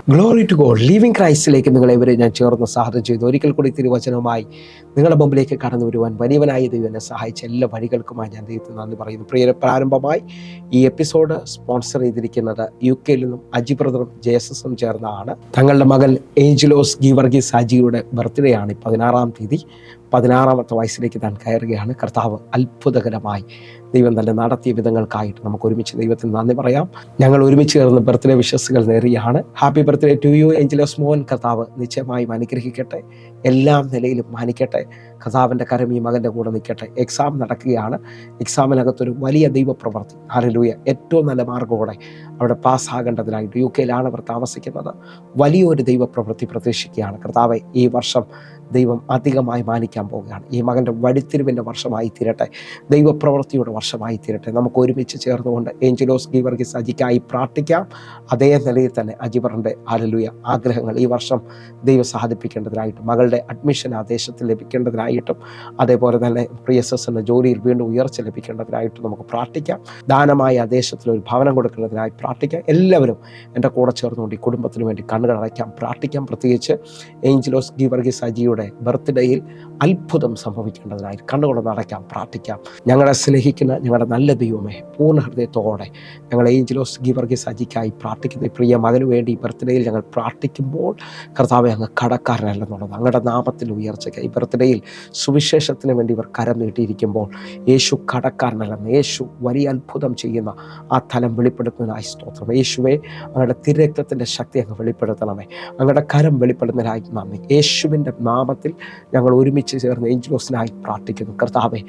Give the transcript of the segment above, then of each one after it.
Glory to God. Living ക്രൈസ്റ്റിലേക്ക് നിങ്ങളെവരെ ഞാൻ ചേർന്ന് സ്വാഗതം ചെയ്തു. ഒരിക്കൽ കൂടി തിരുവചനവുമായി നിങ്ങളുടെ മുമ്പിലേക്ക് കടന്നു വരുവാൻ വലിയവനായ ദൈവം എന്നെ സഹായിച്ച എല്ലാ വഴികൾക്കുമായി ഞാൻ ദൈവത്തിന് നന്ദി പറയുന്നു. പ്രിയ പ്രാരംഭമായി ഈ എപ്പിസോഡ് സ്പോൺസർ ചെയ്തിരിക്കുന്നത് UK നിന്നും അജി ബ്രദറും ജേസസും ചേർന്നാണ്. തങ്ങളുടെ മകൻ ഏഞ്ചലോസ് ഗീവർഗീസ് അജിയുടെ ബർത്ത്ഡേ ആണ് 16-ാം തീയതി. 16-ാമത്തെ വയസ്സിലേക്ക് താൻ കയറുകയാണ്. കർത്താവ് അത്ഭുതകരമായി ദൈവം തന്നെ നടത്തിയ വിധങ്ങൾക്കായിട്ട് നമുക്ക് ഒരുമിച്ച് ദൈവത്തിന് നന്ദി പറയാം. ഞങ്ങൾ ഒരുമിച്ച് ചേർന്ന് ബർത്ത്ഡേ വിഷസ്സുകൾ നേരുകയാണ്. Happy birthday to you Angelos മോൻ. കർത്താവ് നിശ്ചയമായും അനുഗ്രഹിക്കട്ടെ, എല്ലാ നിലയിലും മാനിക്കട്ടെ. കർത്താവിൻ്റെ കരം ഈ മകൻ്റെ കൂടെ നിൽക്കട്ടെ. എക്സാം നടക്കുകയാണ്. എക്സാമിനകത്തൊരു വലിയ ദൈവപ്രവൃത്തി, ഹല്ലേലൂയ, ഏറ്റവും നല്ല മാർഗത്തോടെ അവിടെ പാസ്സാകേണ്ടതിനായിട്ട് UK അവർ താമസിക്കുന്നത്. വലിയൊരു ദൈവപ്രവൃത്തി പ്രതീക്ഷിക്കുകയാണ്. കർത്താവെ, ഈ വർഷം ദൈവം അധികമായി മാനിക്കാൻ പോവുകയാണ്. ഈ മകൻ്റെ വഴിത്തിരിവിൻ്റെ വർഷമായി തീരട്ടെ, ദൈവപ്രവൃത്തിയുടെ വർഷമായി തീരട്ടെ. നമുക്ക് ഒരുമിച്ച് ചേർന്നുകൊണ്ട് ഏഞ്ചലോസ് ഗീവർഗീസ് അജിക്കായി പ്രാർത്ഥിക്കാം. അതേ നിലയിൽ തന്നെ അജിബറിൻ്റെ ഹല്ലേലൂയ ആഗ്രഹങ്ങൾ ഈ വർഷം ദൈവം സാധിപ്പിക്കേണ്ടതിനായിട്ടും, മകളുടെ അഡ്മിഷൻ ആ ദേശത്തിൽ ലഭിക്കേണ്ടതിനായിട്ടും, അതേപോലെ തന്നെ പ്രിയസസിൻ്റെ ജോലിയിൽ വീണ്ടും ഉയർച്ച ലഭിക്കേണ്ടതിനായിട്ടും നമുക്ക് പ്രാർത്ഥിക്കാം. ദാനമായി ആ ദേശത്തിൽ ഒരു ഭവനം കൊടുക്കുന്നതിനായി പ്രാർത്ഥിക്കാം. എല്ലാവരും എൻ്റെ കൂടെ ചേർന്നുകൊണ്ട് ഈ കുടുംബത്തിന് വേണ്ടി കണ്ണുകൾ അടയ്ക്കാം, പ്രാർത്ഥിക്കാം. പ്രത്യേകിച്ച് ഏഞ്ചലോസ് ഗീവർഗീസ് അജിയുടെ ബർത്ത്ഡേയിൽ അത്ഭുതം സംഭവിക്കേണ്ടതിനായി കണ്ണുകളൊന്ന് അടയ്ക്കാം, പ്രാർത്ഥിക്കാം. ഞങ്ങളെ സ്നേഹിക്കുന്ന ഞങ്ങളുടെ നല്ല ദൈവമേ, പൂർണ്ണ ഹൃദയത്തോടെ ഞങ്ങൾ ഏഞ്ചലോസ് ഗീവർഗീസ് അജിക്കായി പ്രാർത്ഥിക്കുന്ന പ്രിയ മകന് വേണ്ടി ബർത്ത്ഡേയിൽ ഞങ്ങൾ പ്രാർത്ഥിക്കുമ്പോൾ കർത്താവെ, അങ്ങ് കടക്കാരനല്ലെന്നുള്ളത് അങ്ങയുടെ നാമത്തിൽ ഉയർച്ചയ്ക്കായി ബർത്ത്ഡേയിൽ സുവിശേഷത്തിന് വേണ്ടി ഇവർ കരം നീട്ടിയിരിക്കുമ്പോൾ യേശു കടക്കാരനല്ലെന്ന്, യേശു വലിയ അത്ഭുതം ചെയ്യുന്ന ആ തലം വെളിപ്പെടുത്തുന്നതിനായി സ്തോത്രം. യേശുവെ, അങ്ങയുടെ തിരക്തത്തിൻ്റെ ശക്തി അങ്ങ് വെളിപ്പെടുത്തണമേ, അങ്ങയുടെ കരം വെളിപ്പെടുന്നതിനായി നന്ദി. യേശുവിൻ്റെ നാമത്തിൽ ഞങ്ങൾ ഒരുമിച്ച് ചേർന്ന് ഏഞ്ചലോസിനായി പ്രാർത്ഥിക്കുന്നു. കർത്താവെ,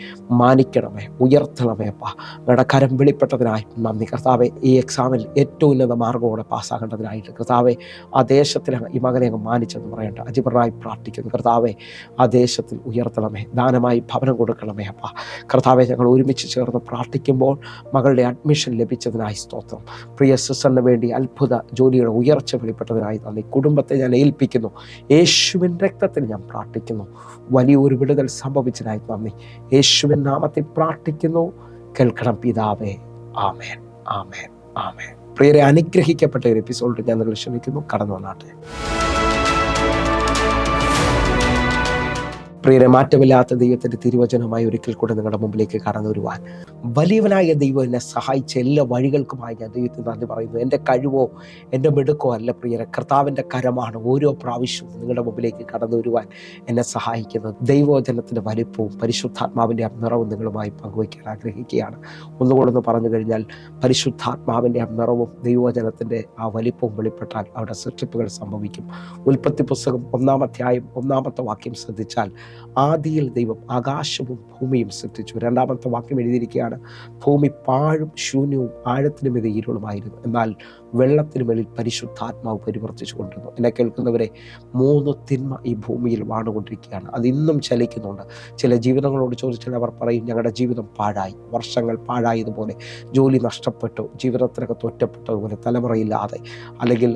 മാനിക്കണമേ, ഉയർത്തണമേ അപ്പാ. അങ്ങയുടെ കരം വെളിപ്പെട്ടതിനായി നന്ദി. കർത്താവെ, ഈ എക്സാമിൽ ഏറ്റവും ഉന്നത മാർഗത്തോടെ പാസ്സാകേണ്ടതിനായിട്ട് കർത്താവെ, ആ ദേശത്തിൽ ഈ മകനെ അങ്ങ് മാനിച്ചെന്ന് പറയേണ്ട അജിബറായി പ്രാർത്ഥിക്കുന്നു. കർത്താവെ, ആ ദേശത്തിൽ ഉയർത്തണമേ, ദാനമായി ഭവനം കൊടുക്കണമേ അപ്പാ. കർത്താവെ, ഞങ്ങൾ ഒരുമിച്ച് ചേർന്ന് പ്രാർത്ഥിക്കുമ്പോൾ മകളുടെ അഡ്മിഷൻ ലഭിച്ചതിനായി സ്തോത്രം. പ്രിയ സിസ്റ്ററിന് വേണ്ടി അത്ഭുത ജോലിയുടെ ഉയർച്ച വെളിപ്പെട്ടതിനായി നന്ദി. കുടുംബത്തെ ഞാൻ ഏൽപ്പിക്കുന്നു. യേശുവിൻ്റെ രക്തത്തിൽ ഞാൻ പ്രാർത്ഥിക്കുന്നു. വലിയൊരു വിടുതൽ സംഭവിച്ചതിനായി നന്ദി. യേശുവിൻ നാമത്തിൽ പ്രാർത്ഥിക്കുന്നു. കേൾക്കണം പിതാവേ. ആമേൻ, ആമേൻ, ആമേൻ. പ്രിയരെ, അനുഗ്രഹിക്കപ്പെട്ട ഒരു എപ്പിസോഡ് ഞാൻ നിങ്ങൾ ക്ഷണിക്കുന്നു. കടന്നു വന്നാട്ടെ. പ്രിയരെ, മാറ്റമില്ലാത്ത ദൈവത്തിൻ്റെ തിരുവചനമായി ഒരിക്കൽ കൂടെ നിങ്ങളുടെ മുമ്പിലേക്ക് കടന്നു വരുവാൻ വലിയവനായ ദൈവം എന്നെ സഹായിച്ച എല്ലാ വഴികൾക്കുമായി ഞാൻ ദൈവത്തിന് നന്ദി പറയുന്നു. എൻ്റെ കഴിവോ എൻ്റെ മിടുക്കോ അല്ല പ്രിയരെ, കർത്താവിൻ്റെ കരമാണ് ഓരോ പ്രാവശ്യവും നിങ്ങളുടെ മുമ്പിലേക്ക് കടന്നു വരുവാൻ എന്നെ സഹായിക്കുന്നത്. ദൈവവചനത്തിൻ്റെ വലിപ്പവും പരിശുദ്ധാത്മാവിൻ്റെ നിറവും നിങ്ങളുമായി പങ്കുവയ്ക്കാൻ ആഗ്രഹിക്കുകയാണ്. ഒന്നുകൂടെ പറഞ്ഞു കഴിഞ്ഞാൽ, പരിശുദ്ധാത്മാവിൻ്റെ നിറവും ദൈവവചനത്തിൻ്റെ ആ വലിപ്പവും വെളിപ്പെട്ടാൽ അവിടെ സൃഷ്ടിപ്പുകൾ സംഭവിക്കും. ഉൽപ്പത്തി പുസ്തകം 1-ാം അധ്യായം 1-ാമത്തെ വാക്യം ശ്രദ്ധിച്ചാൽ, ആദിയിൽ ദൈവം ആകാശവും ഭൂമിയും സൃഷ്ടിച്ചു. 2-ാമത്തെ വാക്യം എഴുതിയിരിക്കുകയാണ്, ഭൂമി പാഴും ശൂന്യവും ആഴത്തിനു മീതെ ഇരുളുമായിരുന്നു, എന്നാൽ വെള്ളത്തിനു മേലിൽ പരിശുദ്ധാത്മാവ് പരിവർത്തിച്ചു കൊണ്ടിരുന്നു. എന്നെ കേൾക്കുന്നവരെ, 3 തിന്മ ഈ ഭൂമിയിൽ വാണുകൊണ്ടിരിക്കുകയാണ്. അത് ഇന്നും ചലിക്കുന്നുണ്ട്. ചില ജീവിതങ്ങളോട് ചോദിച്ചാൽ അവർ പറയും, ഞങ്ങളുടെ ജീവിതം പാഴായി, വർഷങ്ങൾ പാഴായതുപോലെ, ജോലി നഷ്ടപ്പെട്ടു, ജീവിതത്തിനകത്ത് ഒറ്റപ്പെട്ടതുപോലെ, തലമുറയില്ലാതെ, അല്ലെങ്കിൽ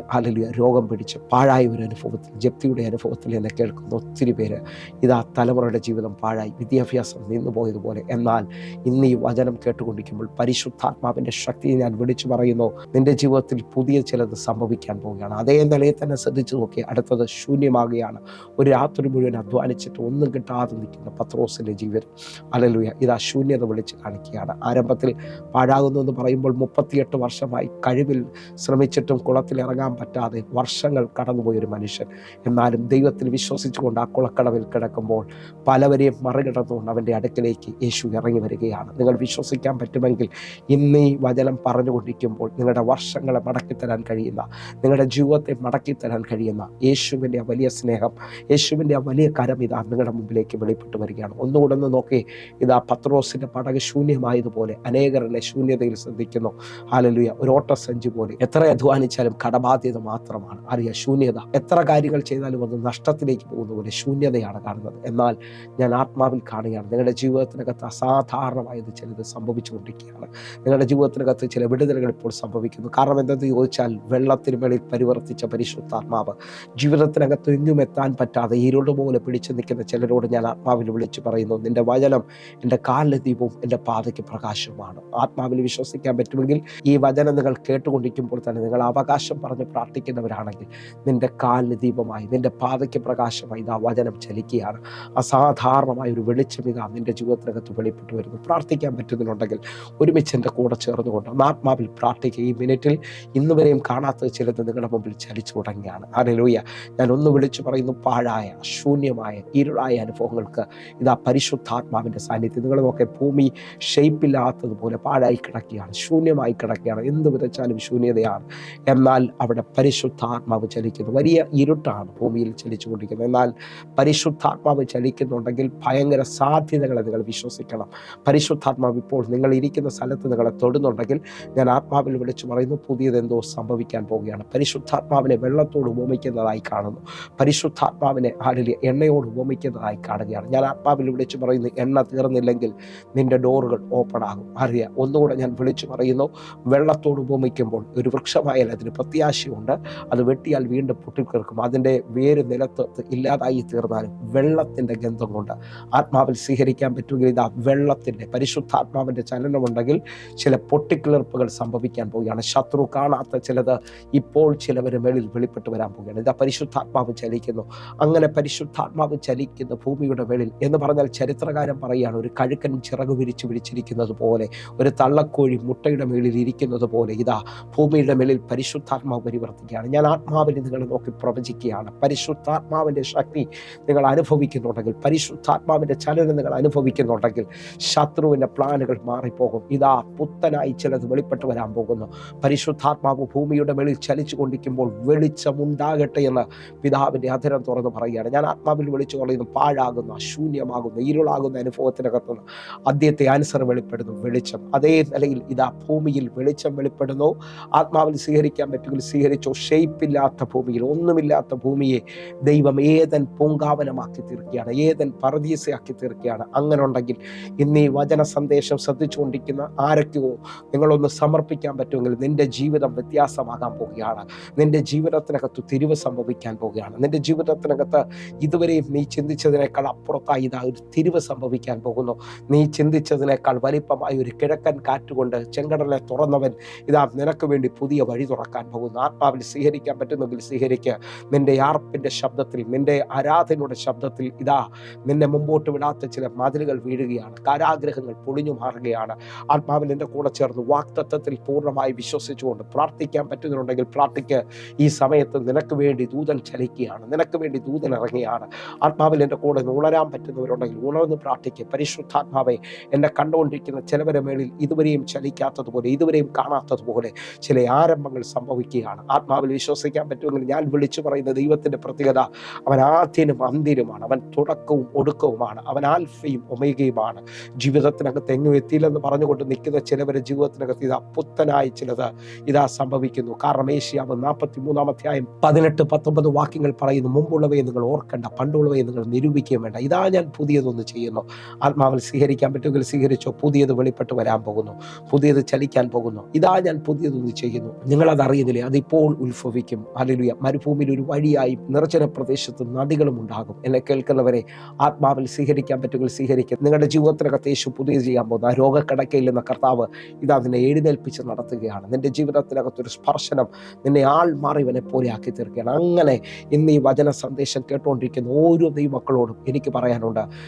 രോഗം പിടിച്ച് പാഴായ ഒരു അനുഭവത്തിൽ, ജപ്തിയുടെ അനുഭവത്തിൽ എന്നെ കേൾക്കുന്ന ഒത്തിരി പേര് ഇതാ തലമുറയുടെ ജീവിതം പാഴായി, വിദ്യാഭ്യാസം നിന്നുപോയതുപോലെ. എന്നാൽ ഇന്ന് ഈ വചനം കേട്ടുകൊണ്ടിരിക്കുമ്പോൾ പരിശുദ്ധാത്മാവിൻ്റെ ശക്തിയെ ഞാൻ വിളിച്ചു പറയുന്നു, നിന്റെ ജീവിതത്തിൽ പുതിയ ചിലത് സംഭവിക്കാൻ പോവുകയാണ്. അതേ നിലയിൽ തന്നെ ശ്രദ്ധിച്ചു നോക്കി, അടുത്തത് ശൂന്യമാകുകയാണ്. ഒരു രാത്രി മുഴുവൻ അധ്വാനിച്ചിട്ട് ഒന്നും കിട്ടാതെ നിൽക്കുന്ന പത്രോസിൻ്റെ ജീവിതം, ഹല്ലേലൂയ, ഇതാ ശൂന്യത വിളിച്ച് കാണിക്കുകയാണ്. ആരംഭത്തിൽ പാഴാകുന്നു എന്ന് പറയുമ്പോൾ 38 വർഷമായി കഴിവിൽ ശ്രമിച്ചിട്ടും കുളത്തിൽ ഇറങ്ങാൻ പറ്റാതെ വർഷങ്ങൾ കടന്നുപോയൊരു മനുഷ്യൻ. എന്നാലും ദൈവത്തിൽ വിശ്വസിച്ചുകൊണ്ട് ആ കുളക്കടവിൽ കിടക്കുമ്പോൾ പലവരെയും മറികടന്നുകൊണ്ട് അവൻ്റെ അടുക്കലേക്ക് യേശു ഇറങ്ങി വരികയാണ്. നിങ്ങൾ വിശ്വസിക്കാൻ പറ്റുമെങ്കിൽ ഇന്ന് ഈ വചനം പറഞ്ഞുകൊണ്ടിരിക്കുമ്പോൾ നിങ്ങളുടെ വർഷങ്ങളെ മടക്കിത്തരാൻ കഴിയുന്ന, നിങ്ങളുടെ ജീവിതത്തെ മടക്കിത്തരാൻ കഴിയുന്ന യേശുവിൻ്റെ ആ വലിയ സ്നേഹം, യേശുവിൻ്റെ ആ വലിയ കരം ഇതാ നിങ്ങളുടെ മുമ്പിലേക്ക് വെളിപ്പെട്ട് വരികയാണ്. ഒന്നുകൂടെ ഒന്ന് നോക്കി, ഇതാ പത്രോസിൻ്റെ പടക് ശൂന്യമായതുപോലെ അനേകരുടെ ശൂന്യതയിൽ ശ്രദ്ധിക്കുന്നു. ഹല്ലേലൂയ, ഒരു ഓട്ടസഞ്ചി പോലെ എത്ര അധ്വാനിച്ചാലും കടബാധ്യത മാത്രമാണ്. അറിയാം, ശൂന്യത. എത്ര കാര്യങ്ങൾ ചെയ്താലും അത് നഷ്ടത്തിലേക്ക് പോകുന്ന പോലെ ശൂന്യതയാണ് കാണുന്നത്. എന്നാൽ ഞാൻ ആത്മാവിൽ കാണുകയാണ് നിങ്ങളുടെ ജീവിതത്തിനകത്ത് അസാധാരണമായത് ചിലത് സംഭവിച്ചുകൊണ്ടിരിക്കുകയാണ്. നിങ്ങളുടെ ജീവിതത്തിനകത്ത് ചില വിടുതലുകൾ ഇപ്പോൾ സംഭവിക്കുന്നു. കാരണം എന്തെന്ന് ചോദിച്ചാൽ വെള്ളത്തിന് മേളിൽ പരിവർത്തിച്ച പരിശുദ്ധാത്മാവ് ജീവിതത്തിനകത്ത് എങ്ങും എത്താൻ പറ്റാതെ ഇരുട് പോലെ പിടിച്ചു നിൽക്കുന്ന ചിലരോട് ഞാൻ ആത്മാവിൽ വിളിച്ചു പറയുന്നു, നിന്റെ വചനം എൻ്റെ കാലിന് ദീപവും എൻ്റെ പാതയ്ക്ക് പ്രകാശവുമാണ്. ആത്മാവിൽ വിശ്വസിക്കാൻ പറ്റുമെങ്കിൽ ഈ വചനം നിങ്ങൾ കേട്ടുകൊണ്ടിരിക്കുമ്പോൾ തന്നെ നിങ്ങൾ അവകാശം പറഞ്ഞ് പ്രാർത്ഥിക്കുന്നവരാണെങ്കിൽ നിന്റെ കാലിന് ദീപമായി നിന്റെ പാതയ്ക്ക് പ്രകാശമായി ഇതാ വചനം ചലിക്കുകയാണ്. അസാധാരണമായ ഒരു വെളിച്ചം ഇതാ നിന്റെ ജീവിതത്തിനകത്ത് വെളിപ്പെട്ടു വരുന്നു. പ്രാർത്ഥിക്കാൻ പറ്റുന്നുണ്ടെങ്കിൽ ഒരുമിച്ച് എൻ്റെ കൂടെ ചേർന്നുകൊണ്ട് ആത്മാവിൽ പ്രാർത്ഥിക്കുക. ഈ മിനിറ്റിൽ ഇന്ന് വരെയും കാണാത്തത് ചിലത് നിങ്ങളുടെ മുമ്പിൽ ചലിച്ചു തുടങ്ങിയാണ്. ഹല്ലേലൂയ. ഞാൻ ഒന്ന് വിളിച്ചു പറയുന്നു, പാഴായ ശൂന്യമായ ഇരുളായ അനുഭവങ്ങൾക്ക് ഇതാ പരിശുദ്ധാത്മാവിൻ്റെ സാന്നിധ്യം. നിങ്ങൾ നോക്കെ ഭൂമി ഷെയ്പ്പില്ലാത്തതുപോലെ പാഴായി കിടക്കുകയാണ്, ശൂന്യമായി കിടക്കുകയാണ്, എന്ത് വിതച്ചാലും ശൂന്യതയാണ്. എന്നാൽ അവിടെ പരിശുദ്ധാത്മാവ് ചലിക്കുന്നു. വലിയ ഇരുട്ടാണ് ഭൂമിയിൽ ചലിച്ചുകൊണ്ടിരിക്കുന്നത്. എന്നാൽ പരിശുദ്ധാത്മാവ് ചലിക്കുന്നുണ്ടെങ്കിൽ ഭയങ്കര സാധ്യതകളെ നിങ്ങൾ വിശ്വസിക്കണം. പരിശുദ്ധാത്മാവ് ഇപ്പോൾ നിങ്ങൾ ഇരിക്കുന്ന സ്ഥലത്ത് നിങ്ങളെ തൊടുന്നുണ്ടെങ്കിൽ ഞാൻ ആത്മാവിൽ വിളിച്ചു പറയുന്നു, പുതിയതെന്തോ സംഭവിക്കാൻ പോവുകയാണ്. പരിശുദ്ധാത്മാവിനെ വെള്ളത്തോട് ഉപമിക്കുന്നതായി കാണുന്നു. പരിശുദ്ധാത്മാവിനെ എണ്ണയോട് ഉപമിക്കുന്നതായി കാണുകയാണ്. ഞാൻ ആത്മാവിൽ വിളിച്ചു പറയുന്നു, എണ്ണ തീർന്നില്ലെങ്കിൽ നിന്റെ ഡോറുകൾ ഓപ്പൺ ആകും. അറിയാം. ഒന്നുകൂടെ ഞാൻ വിളിച്ചു പറയുന്നു, വെള്ളത്തോട് ഉപമിക്കുമ്പോൾ ഒരു വൃക്ഷമായാൽ അതിന് പ്രത്യാശയുണ്ട്. അത് വെട്ടിയാൽ വീണ്ടും പൊട്ടിക്കിറക്കും. അതിൻ്റെ വേര് നിലത്ത് ഇല്ലാതായി തീർന്നാലും വെള്ളത്തിൻ്റെ ഗന്ധം കൊണ്ട് ആത്മാവിൽ സ്വീകരിക്കാൻ പറ്റുമെങ്കിൽ ഇതാ വെള്ളത്തിൻ്റെ പരിശുദ്ധാത്മാവിൻ്റെ ചലനമുണ്ടെങ്കിൽ ചില പൊട്ടിക്കിളിർപ്പുകൾ സംഭവിക്കാൻ പോവുകയാണ്. ശത്രു കാണാത്ത ചിലത് ഇപ്പോൾ ചിലവരുടെ മേളിൽ വെളിപ്പെട്ട് വരാൻ പോവുകയാണ്. ഇതാ പരിശുദ്ധാത്മാവ് ചലിക്കുന്നു. അങ്ങനെ പരിശുദ്ധാത്മാവ് ചലിക്കുന്ന ഭൂമിയുടെ മേളിൽ എന്ന് പറഞ്ഞാൽ ചരിത്രകാരൻ പറയുകയാണ്, ഒരു കഴുക്കൻ ചിറക് വിരിച്ചിരിക്കുന്നത് പോലെ, ഒരു തള്ളക്കോഴി മുട്ടയുടെ മേളിൽ ഇരിക്കുന്നത് പോലെ ഇതാ ഭൂമിയുടെ മേളിൽ പരിശുദ്ധാത്മാവ് പരിവർത്തിക്കുകയാണ്. ഞാൻ ആത്മാവിൽ നിങ്ങൾ നോക്കി പ്രവചിക്കുകയാണ്. പരിശുദ്ധാത്മാവിൻ്റെ ശക്തി നിങ്ങൾ അനുഭവിക്കുന്നുണ്ടെങ്കിൽ, പരിശുദ്ധാത്മാവിൻ്റെ ചലനം നിങ്ങൾ അനുഭവിക്കുന്നുണ്ടെങ്കിൽ ശത്രുവിൻ്റെ പ്ലാനുകൾ മാറിപ്പോകും. ഇതാ പുത്തനായി ചിലത് വെളിപ്പെട്ട് വരാൻ പോകുന്നു. പരിശുദ്ധാത്മാവ് ഭൂമിയുടെ മേളിൽ ചലിച്ചു കൊണ്ടിരിക്കുമ്പോൾ വെളിച്ചമുണ്ടാകട്ടെ എന്ന് പിതാവിൻ്റെ അധരം തുറന്ന് പറയുകയാണ്. ഞാൻ ആത്മാവിൽ വിളിച്ചു പറയുന്നു, പാഴാകുന്ന ശൂന്യമാകുന്ന ഇരുളാകുന്ന അനുഭവത്തിനകത്തുനിന്ന് ആദ്യത്തെ ആൻസർ വെളിപ്പെടുന്നു, വെളിച്ചം. അതേ നിലയിൽ ഇതാ ഭൂമിയിൽ വെളിച്ചം വെളിപ്പെടുന്നു. ആത്മാവിൽ സ്വീകരിക്കാൻ പറ്റുമെങ്കിൽ സ്വീകരിച്ചോ. ഷെയ്പ്പില്ലാത്ത ഭൂമിയിൽ, ഒന്നുമില്ലാത്ത ഭൂമിയെ ദൈവം ഏതൻ പൂങ്കാവനമാക്കി തീർക്കുകയാണ്, ഏതൻ പറുദീസയാക്കി തീർക്കുകയാണ്. അങ്ങനെ ഉണ്ടെങ്കിൽ ഇന്ന് ഈ വചന സന്ദേശം ശ്രദ്ധിച്ചുകൊണ്ടിരിക്കുന്ന ആരൊക്കെയോ നിങ്ങളൊന്ന് സമർപ്പിക്കാൻ പറ്റുമെങ്കിൽ നിന്റെ ജീവിതം വ്യത്യാസമാകാൻ പോവുകയാണ്. നിന്റെ ജീവിതത്തിനകത്ത് തിരിവ് സംഭവിക്കാൻ പോവുകയാണ്. നിന്റെ ജീവിതത്തിനകത്ത് ഇതുവരെയും നീ ചിന്തിച്ചതിനേക്കാൾ അപ്പുറത്തായി ഇതാ ഒരു തിരിവ് സംഭവിക്കാൻ പോകുന്നു. നീ ചിന്തിച്ചതിനേക്കാൾ വലിപ്പമായ ഒരു കിഴക്കൻ കാറ്റുകൊണ്ട് ചെങ്കടലെ തുറന്നവൻ ഇതാ നിനക്ക് വേണ്ടി പുതിയ വഴി തുറക്കാൻ പോകുന്നു. ആത്മാവിൽ സ്വീകരിക്കാൻ പറ്റുന്നെങ്കിൽ സ്വീകരിക്കുക. നിന്റെ ആർപ്പിൻ്റെ ശബ്ദത്തിൽ, നിന്റെ ആരാധനയുടെ ശബ്ദത്തിൽ ഇതാ നിന്നെ മുമ്പോട്ട് വിടാത്ത ചില മതിലുകൾ വീഴുകയാണ്, കാരാഗ്രഹങ്ങൾ പൊളിഞ്ഞു മാറുകയാണ്. ആത്മാവിൽ എൻ്റെ കൂടെ ചേർന്ന് വാക്തത്വത്തിൽ പൂർണ്ണമായി വിശ്വസിച്ചുകൊണ്ട് പ്രാർത്ഥിക്കാൻ പറ്റുന്നുണ്ടെങ്കിൽ പ്രാർത്ഥിക്കുക. ഈ സമയത്ത് നിനക്ക് വേണ്ടി ദൂതൻ ചലിക്കുകയാണ്, നിനക്ക് വേണ്ടി ദൂതൻ ഇറങ്ങുകയാണ്. ആത്മാവിൽ എൻ്റെ കൂടെ ഉണരാൻ പറ്റുന്നവരുണ്ടെങ്കിൽ ഉണർന്ന് പ്രാർത്ഥിക്കുക. പരിശുദ്ധാത്മാവെ, എന്നെ കണ്ടുകൊണ്ടിരിക്കുന്ന ചിലവരെ മേളിൽ ഇതുവരെയും ചലിക്കാത്തതുപോലെ, ഇതുവരെയും കാണാത്തതുപോലെ ചില ആരംഭങ്ങൾ സംഭവിക്കുകയാണ്. ആത്മാവിൽ വിശ്വസിക്കാൻ പറ്റുമെങ്കിൽ ഞാൻ വിളിച്ചു പറയുന്ന ദൈവത്തിൻ്റെ പ്രത്യേകത, അവൻ ആദ്യനും അന്ത്യനുമാണ്, അവൻ തുടക്കവും ഒടുക്കവുമാണ്, അവൻ ആൽഫയും ഒമേഗയുമാണ്. ജീവിതത്തിനകത്ത് എങ്ങും എത്തിയില്ലെന്ന് പറഞ്ഞുകൊണ്ട് നിൽക്കുന്ന ചിലവരുടെ ജീവിതത്തിനകത്ത് ഇതാ പുത്തനായി ചിലത് ഇതാ സംഭവിക്കുന്നു. കാരണം ഏഷ്യാവ് 43-18 വാക്യങ്ങൾ പറയുന്നു, മുമ്പുള്ളവയെ നിങ്ങൾ ഓർക്കണ്ട, പണ്ടുള്ളവയെ നിങ്ങൾ നിരൂപിക്കുകയും വേണ്ട, ഇതാ ഞാൻ പുതിയതൊന്ന് ചെയ്യുന്നു. ആത്മാവിൽ സ്വീകരിക്കാൻ പറ്റുമെങ്കിൽ സ്വീകരിച്ചോ. പുതിയത് വെളിപ്പെട്ട് വരാൻ പോകുന്നു, പുതിയത് ചലിക്കാൻ പോകുന്നു. ഇതാ ഞാൻ പുതിയതൊന്ന് ചെയ്യുന്നു. നിങ്ങളത് അറിയുന്നില്ലേ? അതിപ്പോൾ ഉത്ഭവിക്കും. ഹല്ലേലൂയ. മരുഭൂമിയിൽ ഒരു വഴിയായി നിർജ്ജന പ്രദേശത്ത് നദികളും ഉണ്ടാകും. എന്നെ കേൾക്കുന്നവരെ, ആത്മാവിൽ സ്വീകരിക്കാൻ പറ്റുമെങ്കിൽ സ്വീകരിക്കും. നിങ്ങളുടെ ജീവിതത്തിനകത്ത് യേശു പുതിയത് ചെയ്യാൻ പോകുന്നു. ആ രോഗക്കിടക്കയിൽ നിന്ന് കർത്താവ് ഇതാ നിന്നെ എഴുന്നേൽപ്പിച്ച് നടത്തുകയാണ്. നിന്റെ ജീവിതത്തിനകത്തൊരു സ്പർശനം നിന്നെ ആൾ മാറിയവനെ പോലെ ആക്കി തീർക്കുകയാണ്. അങ്ങനെ ഇന്ന് ഈ വചന സന്ദേശം കേട്ടുകൊണ്ടിരിക്കുന്ന ഓരോ ദൈവമക്കളോടും എനിക്ക് പറയാനുണ്ട്,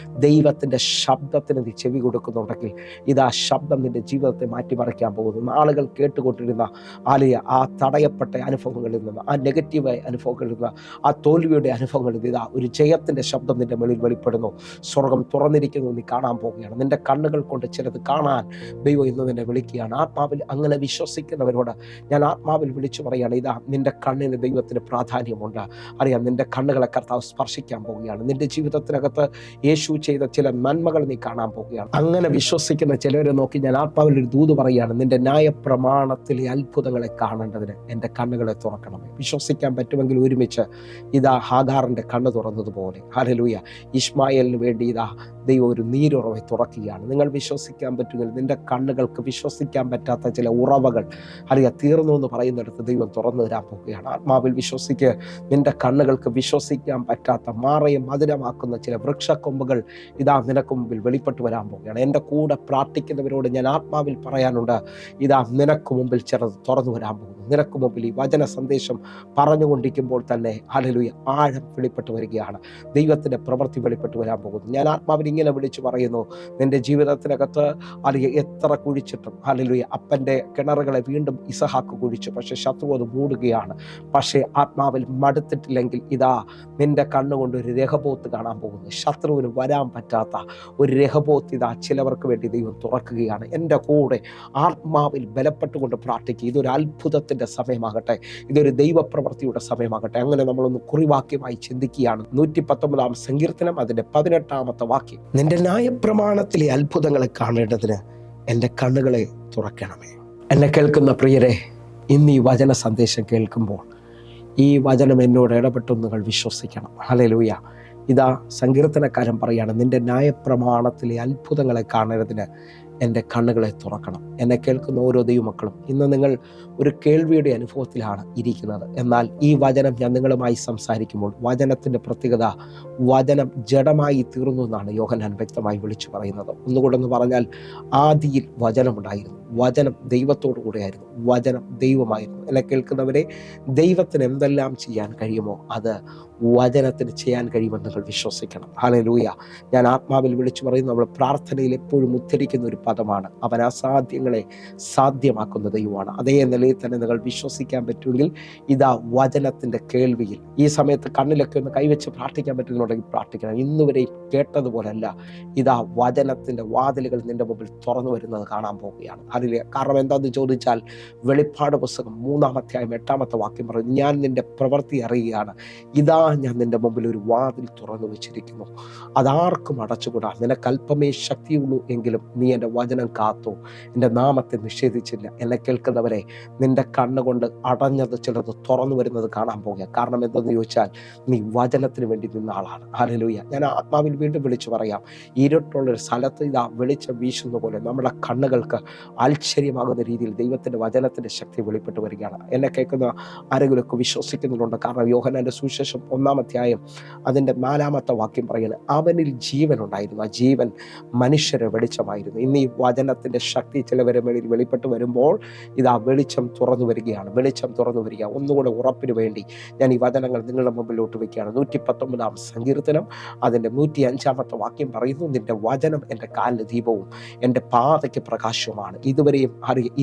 ദൈവത്തിൻ്റെ ശബ്ദത്തിന് നീ ചെവി കൊടുക്കുന്നുണ്ടെങ്കിൽ ഇതാ ശബ്ദം നിന്റെ ജീവിതത്തെ മാറ്റിമറിക്കാൻ പോകുന്നു. ആളുകൾ കേട്ടുകൊണ്ടിരുന്ന ആ തടയപ്പെട്ട അനുഭവങ്ങളിൽ നിന്ന്, ആ നെഗറ്റീവായ അനുഭവങ്ങളിൽ നിന്ന്, ആ തോൽവിയുടെ അനുഭവങ്ങളിൽ നിന്ന് ഇതാ ഒരു ജയത്തിൻ്റെ ശബ്ദം നിന്റെ മേളിൽ വെളിപ്പെടുന്നു. സ്വർഗം തുറന്നിരിക്കുന്നു, നീ കാണാൻ പോവുകയാണ്. നിന്റെ കണ്ണുകൾ കൊണ്ട് ചിലത് കാണാൻ ദൈവം ഇന്ന് നിന്നെ വിളിക്കുകയാണ്. ആത്മാവിൽ അങ്ങനെ വിശ്വസിക്കുന്നവരോട് ഞാൻ ആത്മാവിൽ വിളിച്ചു പറയുകയാണ്, ഇതാ നിന്റെ കണ്ണിന് ദൈവത്തിന് പ്രാധാന്യമുണ്ട്. അറിയാം, നിന്റെ കണ്ണുകളെ കർത്താവ് സ്പർശിക്കാൻ പോവുകയാണ്. നിന്റെ ജീവിതത്തിനകത്ത് യേശു ചെയ്ത ചില നന്മകൾ നീ കാണാൻ പോവുകയാണ്. അങ്ങനെ വിശ്വസിക്കുന്ന ചിലവരെ നോക്കി ഞാൻ ആത്മാവിൽ ഒരു ദൂത് പറയുകയാണ്, നിന്റെ ന്യായപ്രമാണത്തിലെ അത്ഭുതങ്ങളെ കാണേണ്ടതിന് എൻ്റെ കണ്ണുകളെ തുറക്കണമേ. വിശ്വസിക്കാൻ പറ്റുമെങ്കിൽ ഒരുമിച്ച് ഇതാ ഹാഗാറിൻ്റെ കണ്ണ് തുറന്നതുപോലെ, ഹല്ലേലൂയ, ഹല്ലേലൂയ. ഇശ്മായേലിന് വേണ്ടി ഇതാ ദൈവം ഒരു നീരുറവ തുറക്കുകയാണ്. നിങ്ങൾ വിശ്വസിക്കാൻ പറ്റുമെങ്കിൽ നിന്റെ കണ്ണുകൾക്ക് വിശ്വസിക്കാൻ പറ്റാത്ത ചില ഉറവകൾ തീർന്നു എന്ന് പറയുന്നിടത്ത് ദൈവം തുറന്നു തരാൻ പോവുകയാണ്. ആത്മാവിൽ വിശ്വസിക്ക്. നിന്റെ കണ്ണുകൾക്ക് വിശ്വസിക്കാൻ പറ്റാത്ത മാറയും മധുരമാക്കുന്ന ചില വൃക്ഷക്കൊമ്പുകൾ ഇതാ നിനക്ക് മുമ്പിൽ വെളിപ്പെട്ട് വരാൻ പോവുകയാണ്. എൻ്റെ കൂടെ പ്രാർത്ഥിക്കുന്നവരോട് ഞാൻ ആത്മാവിൽ പറയാനുണ്ട്, ഇതാ നിനക്ക് മുമ്പിൽ ചിലത് തുറന്നു വരാൻ പോകുന്നു. നിനക്ക് മുമ്പിൽ ഈ വചന സന്ദേശം പറഞ്ഞുകൊണ്ടിരിക്കുമ്പോൾ തന്നെ ഹല്ലേലൂയ ആഴം വെളിപ്പെട്ട് വരികയാണ്. ദൈവത്തിൻ്റെ പ്രവൃത്തി വെളിപ്പെട്ട് വരാൻ പോകുന്നു. ഞാൻ ആത്മാവിൽ ഇങ്ങനെ വിളിച്ചു പറയുന്നു, നിന്റെ ജീവിതത്തിനകത്ത് അല്ലെങ്കിൽ എത്ര കുഴിച്ചിട്ടും ഹല്ലേലൂയ അപ്പൻ്റെ കിണറുകളെ വീണ്ടും ഇസഹാക്ക് കുഴിച്ചു, പക്ഷെ ശത്രു അത് മൂടുകയാണ്. പക്ഷേ ആത്മാവിൽ മടുത്തിട്ടില്ലെങ്കിൽ ഇതാ നിന്റെ കണ്ണുകൊണ്ട് ഒരു രഹബോത്ത് കാണാൻ പോകുന്നു. ശത്രുവിന് വരാൻ പറ്റാത്ത ഒരു രഹബോത്ത് ഇതാ ചിലവർക്ക് വേണ്ടി ദൈവം തുറക്കുകയാണ്. എൻ്റെ കൂടെ ആത്മാവിൽ ബലപ്പെട്ടുകൊണ്ട് പ്രാർത്ഥിക്കുക. ഇതൊരു അത്ഭുതത്തിൻ്റെ സമയമാകട്ടെ, ഇതൊരു ദൈവപ്രവൃത്തിയുടെ സമയമാകട്ടെ. അങ്ങനെ നമ്മളൊന്ന് കുറിവാക്യമായി ചിന്തിക്കുകയാണ്. 119 സങ്കീർത്തനം അതിൻ്റെ 18 വാക്യം. നിന്റെ ന്യായപ്രമാണത്തിലെ അത്ഭുതങ്ങളെ കാണേണ്ടതിന് എൻ്റെ കണ്ണുകളെ തുറക്കണമേ. എന്നെ കേൾക്കുന്ന പ്രിയരെ, ഇന്ന് ഈ വചന സന്ദേശം കേൾക്കുമ്പോൾ ഈ വചനം എന്നോട് ഇടപെട്ടെന്ന് നിങ്ങൾ വിശ്വസിക്കണം. ഹല്ലേലൂയ. ഇതാ സങ്കീർത്തനക്കാരൻ പറയാണ്, നിന്റെ ന്യായപ്രമാണത്തിലെ അത്ഭുതങ്ങളെ കാണേണ്ടതിന് എൻ്റെ കണ്ണുകളെ തുറക്കണം. എന്നെ കേൾക്കുന്ന ഓരോ ദൈവമക്കളും ഇന്ന് നിങ്ങൾ ഒരു കേൾവിയുടെ അനുഭവത്തിലാണ് ഇരിക്കുന്നത്. എന്നാൽ ഈ വചനം ഞാൻ നിങ്ങളുമായി സംസാരിക്കുമ്പോൾ വചനത്തിൻ്റെ പ്രത്യേകത, വചനം ജഡമായി തീർന്നു എന്നാണ് യോഹന്നാൻ വ്യക്തമായി വിളിച്ചു പറയുന്നത്. ഒന്നുകൂടെ എന്ന് പറഞ്ഞാൽ, ആദിയിൽ വചനമുണ്ടായിരുന്നു, വചനം ദൈവത്തോടു കൂടെയായിരുന്നു, വചനം ദൈവമായിരുന്നു. എന്നെ കേൾക്കുന്നവരെ, ദൈവത്തിന് എന്തെല്ലാം ചെയ്യാൻ കഴിയുമോ അത് വചനത്തിന് ചെയ്യാൻ കഴിയുമെന്ന് നിങ്ങൾ വിശ്വസിക്കണം. ഹല്ലേലൂയ. ഞാൻ ആത്മാവിൽ വിളിച്ചു പറയുന്നു, നമ്മൾ പ്രാർത്ഥനയിൽ എപ്പോഴും ഉദ്ധരിക്കുന്ന ഒരു പദമാണ്, അവൻ അസാധ്യങ്ങളെ സാധ്യമാക്കുന്ന ദൈവമാണ്. അതേ നിലയിൽ തന്നെ നിങ്ങൾ വിശ്വസിക്കാൻ പറ്റുമെങ്കിൽ ഇതാ വചനത്തിൻ്റെ കേൾവിയിൽ ഈ സമയത്ത് കണ്ണിലൊക്കെ ഒന്ന് കൈവച്ച് പ്രാർത്ഥിക്കാൻ പറ്റുന്നുണ്ടെങ്കിൽ പ്രാർത്ഥിക്കണം. ഇന്നുവരെയും കേട്ടതുപോലല്ല, ഇതാ വചനത്തിൻ്റെ വാതിലുകൾ നിന്റെ മുമ്പിൽ തുറന്നു വരുന്നത് കാണാൻ പോവുകയാണ്. അതിൽ കാരണം എന്താണെന്ന് ചോദിച്ചാൽ, വെളിപ്പാട് പുസ്തകം 3-ാം അധ്യായം 8-ാമത്തെ വാക്യം പറയുന്നു, ഞാൻ നിന്റെ പ്രവൃത്തി അറിയുകയാണ്, ഇതാ ഞാൻ നിന്റെ മുമ്പിൽ ഒരു വാതിൽ തുറന്നു വെച്ചിരിക്കുന്നു, അതാർക്കും അടച്ചുകൂടാ. നിനക്ക് അല്പമേ ശക്തിയുള്ളൂ എങ്കിലും നീ എൻ്റെ വചനം കാത്തു, എൻ്റെ നാമത്തെ നിഷേധിച്ചില്ല. എന്നെ കേൾക്കുന്നവരെ, നിന്റെ കണ്ണുകൊണ്ട് അടഞ്ഞത് ചിലത് തുറന്നു വരുന്നത് കാണാൻ പോകുക. കാരണം എന്തെന്ന് ചോദിച്ചാൽ, നീ വചനത്തിന് വേണ്ടി നിന്ന ആളാണ്. ഹല്ലേലൂയ. ഞാൻ ആത്മാവിൽ വീണ്ടും വിളിച്ചു പറയാം, ഇരുട്ടുള്ളൊരു സ്ഥലത്ത് ഇതാ വെളിച്ചം വീശുന്ന പോലെ നമ്മുടെ കണ്ണുകൾക്ക് ആശ്ചര്യമാകുന്ന രീതിയിൽ ദൈവത്തിൻ്റെ വചനത്തിൻ്റെ ശക്തി വെളിപ്പെട്ട് വരികയാണ്. എന്നെ കേൾക്കുന്ന ആരെങ്കിലുമൊക്കെ വിശ്വസിക്കുന്നുണ്ട്. കാരണം യോഹന്നാൻ്റെ സുവിശേഷം 1-ാം അധ്യായം അതിൻ്റെ 4-ാമത്തെ വാക്യം പറയുന്നത്, അവനിൽ ജീവൻ ഉണ്ടായിരുന്നു, ആ ജീവൻ മനുഷ്യരെ വെളിച്ചമായിരുന്നു. ഇന്ന് ഈ വചനത്തിൻ്റെ ശക്തി ചിലവരെ മേളിൽ വെളിപ്പെട്ട് വരുമ്പോൾ ഇതാ വെളിച്ചം തുറന്നു വരികയാണ്, വെളിച്ചം തുറന്നു വരിക. ഒന്നുകൂടെ ഉറപ്പിന് വേണ്ടി ഞാൻ ഈ വചനങ്ങൾ നിങ്ങളുടെ മുമ്പിലോട്ട് വയ്ക്കുകയാണ്. 119 സങ്കീർത്തനം അതിൻ്റെ 105-ാമത്തെ വാക്യം പറയുന്നു, നിന്റെ വചനം എൻ്റെ കാലിന് ദീപവും എൻ്റെ പാതയ്ക്ക് പ്രകാശവുമാണ്. ഇതുവരെയും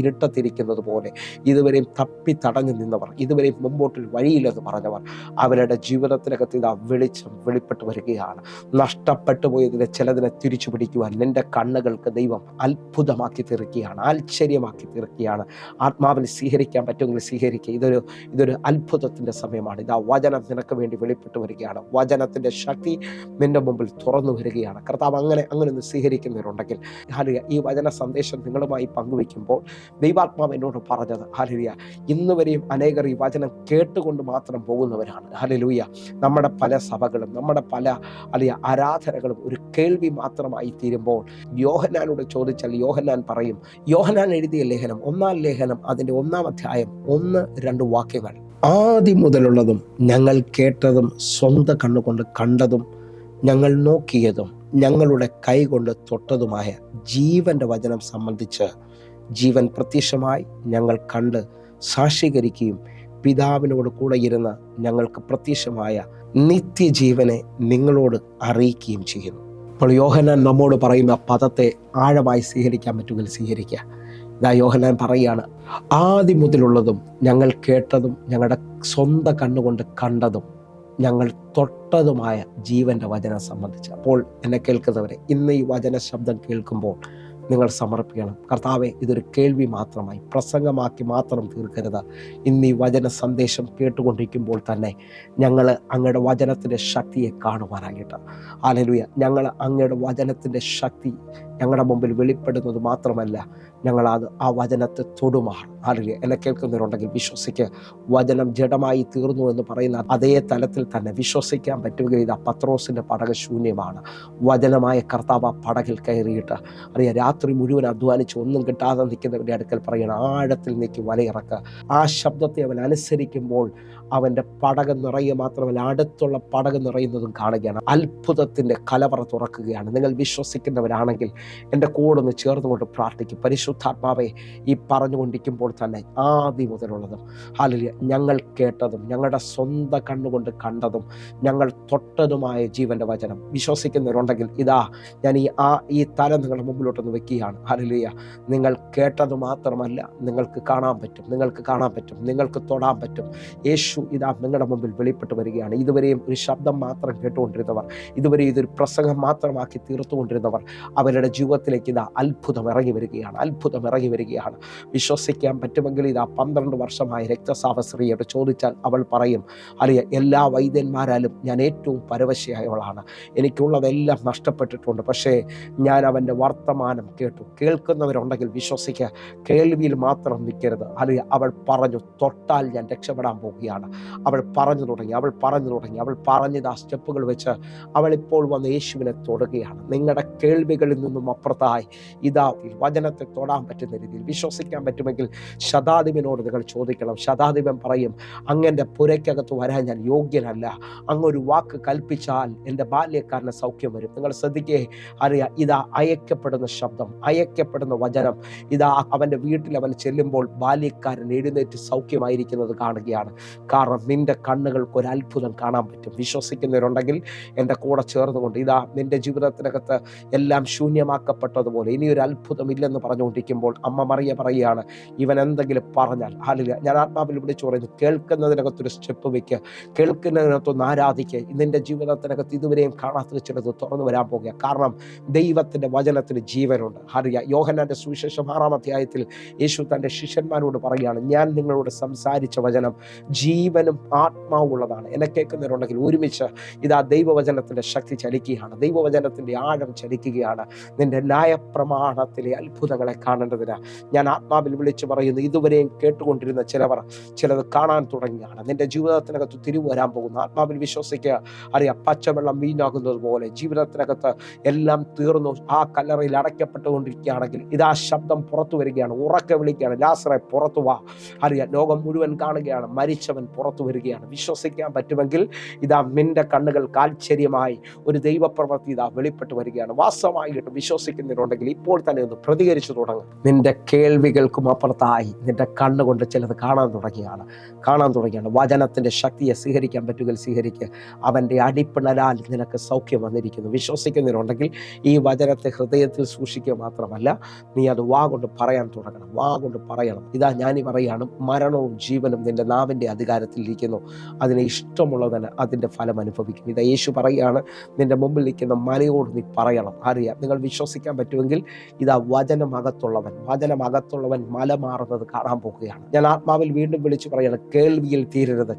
ഇരുട്ടത്തിരിക്കുന്നത് പോലെ, ഇതുവരെയും തപ്പി തടഞ്ഞു നിന്നവർ, ഇതുവരെയും മുമ്പോട്ടിൽ വഴിയില്ലെന്ന് പറഞ്ഞവർ, അവരുടെ ജീവിതത്തിനകത്ത് ഇതാ വെളിച്ചം വെളിപ്പെട്ട് വരികയാണ്. നഷ്ടപ്പെട്ടു പോയതിനെ ചിലതിനെ തിരിച്ചു പിടിക്കുവാൻ നിന്റെ കണ്ണുകൾക്ക് ദൈവം അത്ഭുതമാക്കി തീർക്കുകയാണ്, ആശ്ചര്യമാക്കി തീർക്കുകയാണ്. ആത്മാവിൽ സ്വീകരിക്കാൻ പറ്റുമെങ്കിൽ സ്വീകരിക്കുക. ഇതൊരു അത്ഭുതത്തിൻ്റെ സമയമാണ്. ഇതാ വചനം നിനക്ക് വേണ്ടി വെളിപ്പെട്ട് വരികയാണ്. വചനത്തിൻ്റെ ശക്തി നിന്റെ മുമ്പിൽ തുറന്നു വരികയാണ്. കർത്താവ് അങ്ങനെ ഒന്ന് സ്വീകരിക്കുന്നവരുണ്ടെങ്കിൽ ഹല്ലേലൂയ, ഈ വചന സന്ദേശം നിങ്ങളുമായി പങ്കുവെക്കുമ്പോൾ ദൈവാത്മാവ് എന്നോട് പറഞ്ഞത്, ഹല്ലേലൂയ, ഇന്നുവരെയും അനേകർ ഈ വചനം കേട്ടുകൊണ്ട് മാത്രം പോകുന്നവരാണ്. ഹല്ലേലൂയ. നമ്മുടെ പല സഭകളും നമ്മുടെ പല ആരാധനകളും ഒരു കേൾവി മാത്രമായി തീരുമ്പോൾ, യോഹന്നാനോട് ചോദിച്ചാൽ യോഹന്നാൻ പറയും, യോഹന്നാൻ എഴുതിയ ലേഖനം 1-ാം ലേഖനം അതിൻ്റെ 1-ാം അധ്യായം 1-2 വാക്യങ്ങൾ, ആദ്യം മുതലുള്ളതും ഞങ്ങൾ കേട്ടതും സ്വന്തം കണ്ണുകൊണ്ട് കണ്ടതും ഞങ്ങൾ നോക്കിയതും ഞങ്ങളുടെ കൈകൊണ്ട് തൊട്ടതുമായ ജീവന്റെ വചനം സംബന്ധിച്ച് ജീവൻ പ്രത്യക്ഷമായി ഞങ്ങൾ കണ്ട് സാക്ഷീകരിക്കുകയും പിതാവിനോട് കൂടെ ഇരുന്ന് ഞങ്ങൾക്ക് പ്രത്യക്ഷമായ നിത്യജീവനെ നിങ്ങളോട് അറിയിക്കുകയും ചെയ്യുന്നു. അപ്പോൾ യോഹന്നാൻ നമ്മോട് പറയുന്ന പദത്തെ ആഴമായി സ്വീകരിക്കാൻ പറ്റുമെങ്കിൽ സ്വീകരിക്കുക. ഇതാ യോഹന്നാൻ പറയുകയാണ്, ആദ്യം മുതലുള്ളതും ഞങ്ങൾ കേട്ടതും ഞങ്ങളുടെ സ്വന്തം കണ്ണുകൊണ്ട് കണ്ടതും ഞങ്ങൾ തൊട്ടതുമായ ജീവന്റെ വചനം സംബന്ധിച്ച്. അപ്പോൾ എന്നെ കേൾക്കുന്നവരെ, ഇന്ന് ഈ വചന ശബ്ദം കേൾക്കുമ്പോൾ നിങ്ങൾ സമർപ്പിക്കണം, കർത്താവെ, ഇതൊരു കേൾവി മാത്രമായി പ്രസംഗമാക്കി മാത്രം തീർക്കരുത്. ഇന്ന് ഈ വചന സന്ദേശം കേട്ടുകൊണ്ടിരിക്കുമ്പോൾ തന്നെ ഞങ്ങൾ അങ്ങയുടെ വചനത്തിൻ്റെ ശക്തിയെ കാണുവാനായിട്ട്, ഹല്ലേലൂയ, ഞങ്ങൾ അങ്ങയുടെ വചനത്തിൻ്റെ ശക്തി ഞങ്ങളുടെ മുമ്പിൽ വെളിപ്പെടുന്നത് മാത്രമല്ല, ഞങ്ങളത് ആ വചനത്തെ തൊടുമാണ്. അല്ലെങ്കിൽ എന്നെ കേൾക്കുന്നവരുണ്ടെങ്കിൽ വിശ്വസിക്കുക, വചനം ജഡമായി തീർന്നു എന്ന് പറയുന്ന അതേ തലത്തിൽ തന്നെ വിശ്വസിക്കാൻ പറ്റുമെങ്കിൽ ഇത് പത്രോസിൻ്റെ പടക ശൂന്യമാണ്. വചനമായ കർത്താവ് ആ പടകിൽ കയറിയിട്ട് അറിയാം, രാത്രി മുഴുവൻ അധ്വാനിച്ച് ഒന്നും കിട്ടാതെ നിൽക്കുന്നവരുടെ അടുക്കൽ പറയണം, ആഴത്തിൽ നീക്കി വലയിറക്കുക. ആ ശബ്ദത്തെ അവൻ അനുസരിക്കുമ്പോൾ അവൻ്റെ പടകം നിറയുക മാത്രമല്ല, അടുത്തുള്ള പടകം നിറയുന്നതും കാണുകയാണ്. അത്ഭുതത്തിൻ്റെ കലവറ തുറക്കുകയാണ്. നിങ്ങൾ വിശ്വസിക്കുന്നവരാണെങ്കിൽ എൻ്റെ കൂടെ ഒന്ന് ചേർന്നുകൊണ്ട് പ്രാർത്ഥിക്കും. പരിശുദ്ധാത്മാവെ, ഈ പറഞ്ഞുകൊണ്ടിരിക്കുമ്പോൾ തന്നെ ആദ്യം മുതലുള്ളതും ഹല്ലേലൂയ ഞങ്ങൾ കേട്ടതും ഞങ്ങളുടെ സ്വന്തം കണ്ണുകൊണ്ട് കണ്ടതും ഞങ്ങൾ തൊട്ടതുമായ ജീവൻ്റെ വചനം വിശ്വസിക്കുന്നവരുണ്ടെങ്കിൽ ഇതാ ഞാൻ ഈ തല നിങ്ങളുടെ മുമ്പിലോട്ടൊന്ന് വെക്കുകയാണ്. ഹല്ലേലൂയ, നിങ്ങൾ കേട്ടത് മാത്രമല്ല, നിങ്ങൾക്ക് കാണാൻ പറ്റും, നിങ്ങൾക്ക് തൊടാൻ പറ്റും. യേശു ഇതാ നിങ്ങളുടെ മുമ്പിൽ വെളിപ്പെട്ട് വരികയാണ്. ഇതുവരെയും ഒരു ശബ്ദം മാത്രം കേട്ടുകൊണ്ടിരുന്നവർ, ഇതുവരെ ഇതൊരു പ്രസംഗം മാത്രമാക്കി തീർത്തുകൊണ്ടിരുന്നവർ, അവരുടെ ജീവിതത്തിലേക്ക് ഇതാ അത്ഭുതം ഇറങ്ങി വരികയാണ്. വിശ്വസിക്കാൻ പറ്റുമെങ്കിൽ ഇതാ 12 വർഷമായി രക്തസ്രാവ സ്ത്രീയോട് ചോദിച്ചാൽ അവൾ പറയും, അറിയാം, എല്ലാ വൈദ്യന്മാരാലും ഞാൻ ഏറ്റവും പരവശയായവളാണ്, എനിക്കുള്ളതെല്ലാം നഷ്ടപ്പെട്ടിട്ടുണ്ട്, പക്ഷേ ഞാൻ അവൻ്റെ വർത്തമാനം കേട്ടു. കേൾക്കുന്നവരുണ്ടെങ്കിൽ വിശ്വസിക്കുക, കേൾവിയിൽ മാത്രം നിൽക്കരുത്. അറിയാം, അവൾ പറഞ്ഞു, തൊട്ടാൽ ഞാൻ രക്ഷപ്പെടാൻ പോവുകയാണ്. അവൾ പറഞ്ഞു തുടങ്ങി. അവൾ പറഞ്ഞത് ആ സ്റ്റെപ്പുകൾ വെച്ച് അവൾ ഇപ്പോൾ വന്ന് യേശുവിനെ തൊടുകയാണ്. നിങ്ങളുടെ കേൾവികളിൽ നിന്നും അപ്പുറത്തായി ഇതാ വചനത്തെ തൊടാൻ പറ്റുന്ന രീതിയിൽ വിശ്വസിക്കാൻ പറ്റുമെങ്കിൽ ശതാധിപനോട് നിങ്ങൾ ചോദിക്കണം. ശതാധിപൻ പറയും, അങ്ങൻ്റെ പുരയ്ക്കകത്ത് വരാൻ ഞാൻ യോഗ്യനല്ല, അങ്ങൊരു വാക്ക് കൽപ്പിച്ചാൽ എൻ്റെ ബാല്യക്കാരന് സൗഖ്യം വരും. നിങ്ങൾ ശ്രദ്ധിക്കേ, അറിയാം, ഇതാ അയക്കപ്പെടുന്ന ശബ്ദം, അയക്കപ്പെടുന്ന വചനം. ഇതാ അവൻ്റെ വീട്ടിൽ അവൻ ചെല്ലുമ്പോൾ ബാല്യക്കാരൻ എഴുന്നേറ്റ് സൗഖ്യമായിരിക്കുന്നത് കാണുകയാണ്. കാരണം നിന്റെ കണ്ണുകൾക്ക് ഒരു അത്ഭുതം കാണാൻ പറ്റും. വിശ്വസിക്കുന്നവരുണ്ടെങ്കിൽ എൻ്റെ കൂടെ ചേർന്നുകൊണ്ട് ഇതാ നിന്റെ ജീവിതത്തിനകത്ത് എല്ലാം ശൂന്യമാക്കപ്പെട്ടതുപോലെ ഇനിയൊരു അത്ഭുതം ഇല്ലെന്ന് പറഞ്ഞുകൊണ്ടിരിക്കുമ്പോൾ അമ്മ മറിയ പറയുകയാണ്, ഇവൻ എന്തെങ്കിലും പറഞ്ഞാൽ ഹല്ലേലൂയ, ഞാൻ ആത്മാവിൽ വിളിച്ചു പറയുന്നു, കേൾക്കുന്നതിനകത്തൊരു സ്റ്റെപ്പ് വയ്ക്കുക, കേൾക്കുന്നതിനകത്തൊന്ന് ആരാധിക്കുക. നിന്റെ ജീവിതത്തിനകത്ത് ഇതുവരെയും കാണാത്ത ചിലത് തുറന്നു വരാൻ പോകുക. കാരണം ദൈവത്തിൻ്റെ വചനത്തിന് ജീവനുണ്ട്. ഹല്ലേലൂയ. യോഹന്നാന്റെ സുവിശേഷം 6-ാം അധ്യായത്തിൽ യേശു തൻ്റെ ശിഷ്യന്മാരോട് പറയുകയാണ്, ഞാൻ നിങ്ങളോട് സംസാരിച്ച വചനം ജീവനും ആത്മാവും ഉള്ളതാണ്. എന്നെ കേൾക്കുന്നവരുണ്ടെങ്കിൽ ഒരുമിച്ച് ഇതാ ദൈവവചനത്തിൻ്റെ ശക്തി ചലിക്കുകയാണ്, ദൈവവചനത്തിൻ്റെ ആഴം ചലിക്കുകയാണ്. നിന്റെ ന്യായപ്രമാണത്തിലെ അത്ഭുതങ്ങളെ കാണേണ്ടതിന് ഞാൻ ആത്മാവിൽ വിളിച്ചു പറയുന്നു, ഇതുവരെയും കേട്ടുകൊണ്ടിരുന്ന ചിലത് കാണാൻ തുടങ്ങിയാണ്. നിന്റെ ജീവിതത്തിനകത്ത് തിരിവ് വരാൻ പോകുന്നു. ആത്മാവിൽ വിശ്വസിക്കുക. അറിയാം, പച്ചവെള്ളം വീഞ്ഞാകുന്നത് പോലെ ജീവിതത്തിനകത്ത് എല്ലാം തീർന്നു, ആ കല്ലറയിൽ അടയ്ക്കപ്പെട്ടുകൊണ്ടിരിക്കുകയാണെങ്കിൽ ഇതാ ശബ്ദം പുറത്തു വരികയാണ്, ഉറക്കെ വിളിക്കുകയാണ്, ലാസറേ പുറത്തു വാ. അറിയാം, ലോകം മുഴുവൻ കാണുകയാണ്, മരിച്ചവൻ പുറത്തു വരികയാണ്. വിശ്വസിക്കാൻ പറ്റുമെങ്കിൽ ഇതാ നിന്റെ കണ്ണുകൾ ആശ്ചര്യമായി ഒരു ദൈവപ്രവൃത്തി ഇതാ വെളിപ്പെട്ട് വരികയാണ്. വാസ്തവമായിട്ട് വിശ്വസിക്കുന്നവരുണ്ടെങ്കിൽ ഇപ്പോൾ തന്നെ ഒന്ന് പ്രതികരിച്ചു തുടങ്ങും. നിന്റെ കേൾവികൾക്കും അപ്പുറത്തായി നിന്റെ കണ്ണുകൊണ്ട് ചിലത് കാണാൻ തുടങ്ങിയാണ്. വചനത്തിന്റെ ശക്തിയെ സ്വീകരിക്കാൻ പറ്റുമെങ്കിൽ സ്വീകരിക്കുക. അവൻ്റെ അടിപ്പിണലാൽ നിനക്ക് സൗഖ്യം വന്നിരിക്കുന്നു. വിശ്വസിക്കുന്നവരുണ്ടെങ്കിൽ ഈ വചനത്തെ ഹൃദയത്തിൽ സൂക്ഷിക്കുക മാത്രമല്ല, നീ അത് വാ കൊണ്ട് പറയാൻ തുടങ്ങണം. ഇതാ ഞാനീ പറയാണ്, മരണവും ജീവനും നിന്റെ നാവിൻ്റെ അധികാരത്തിലിരിക്കുന്നു, അതിനെ ഇഷ്ടമുള്ളതിന് അതിൻ്റെ ഫലം അനുഭവിക്കും. ഇതാ യേശു പറയുകയാണ്, നിന്റെ മുമ്പിൽ നിൽക്കുന്ന മലയോട് നീ പറയണം. അറിയാം, നിങ്ങൾ വിശ്വസിക്കാൻ പറ്റുമെങ്കിൽ ഇതാ വചനമകത്തുള്ളവൻ മല മാറുന്നത് കാണാൻ പോകുകയാണ്. ഞാൻ ആത്മാവിൽ വീണ്ടും വിളിച്ചു പറയണം, കേൾവിയിൽ തീരരുത്.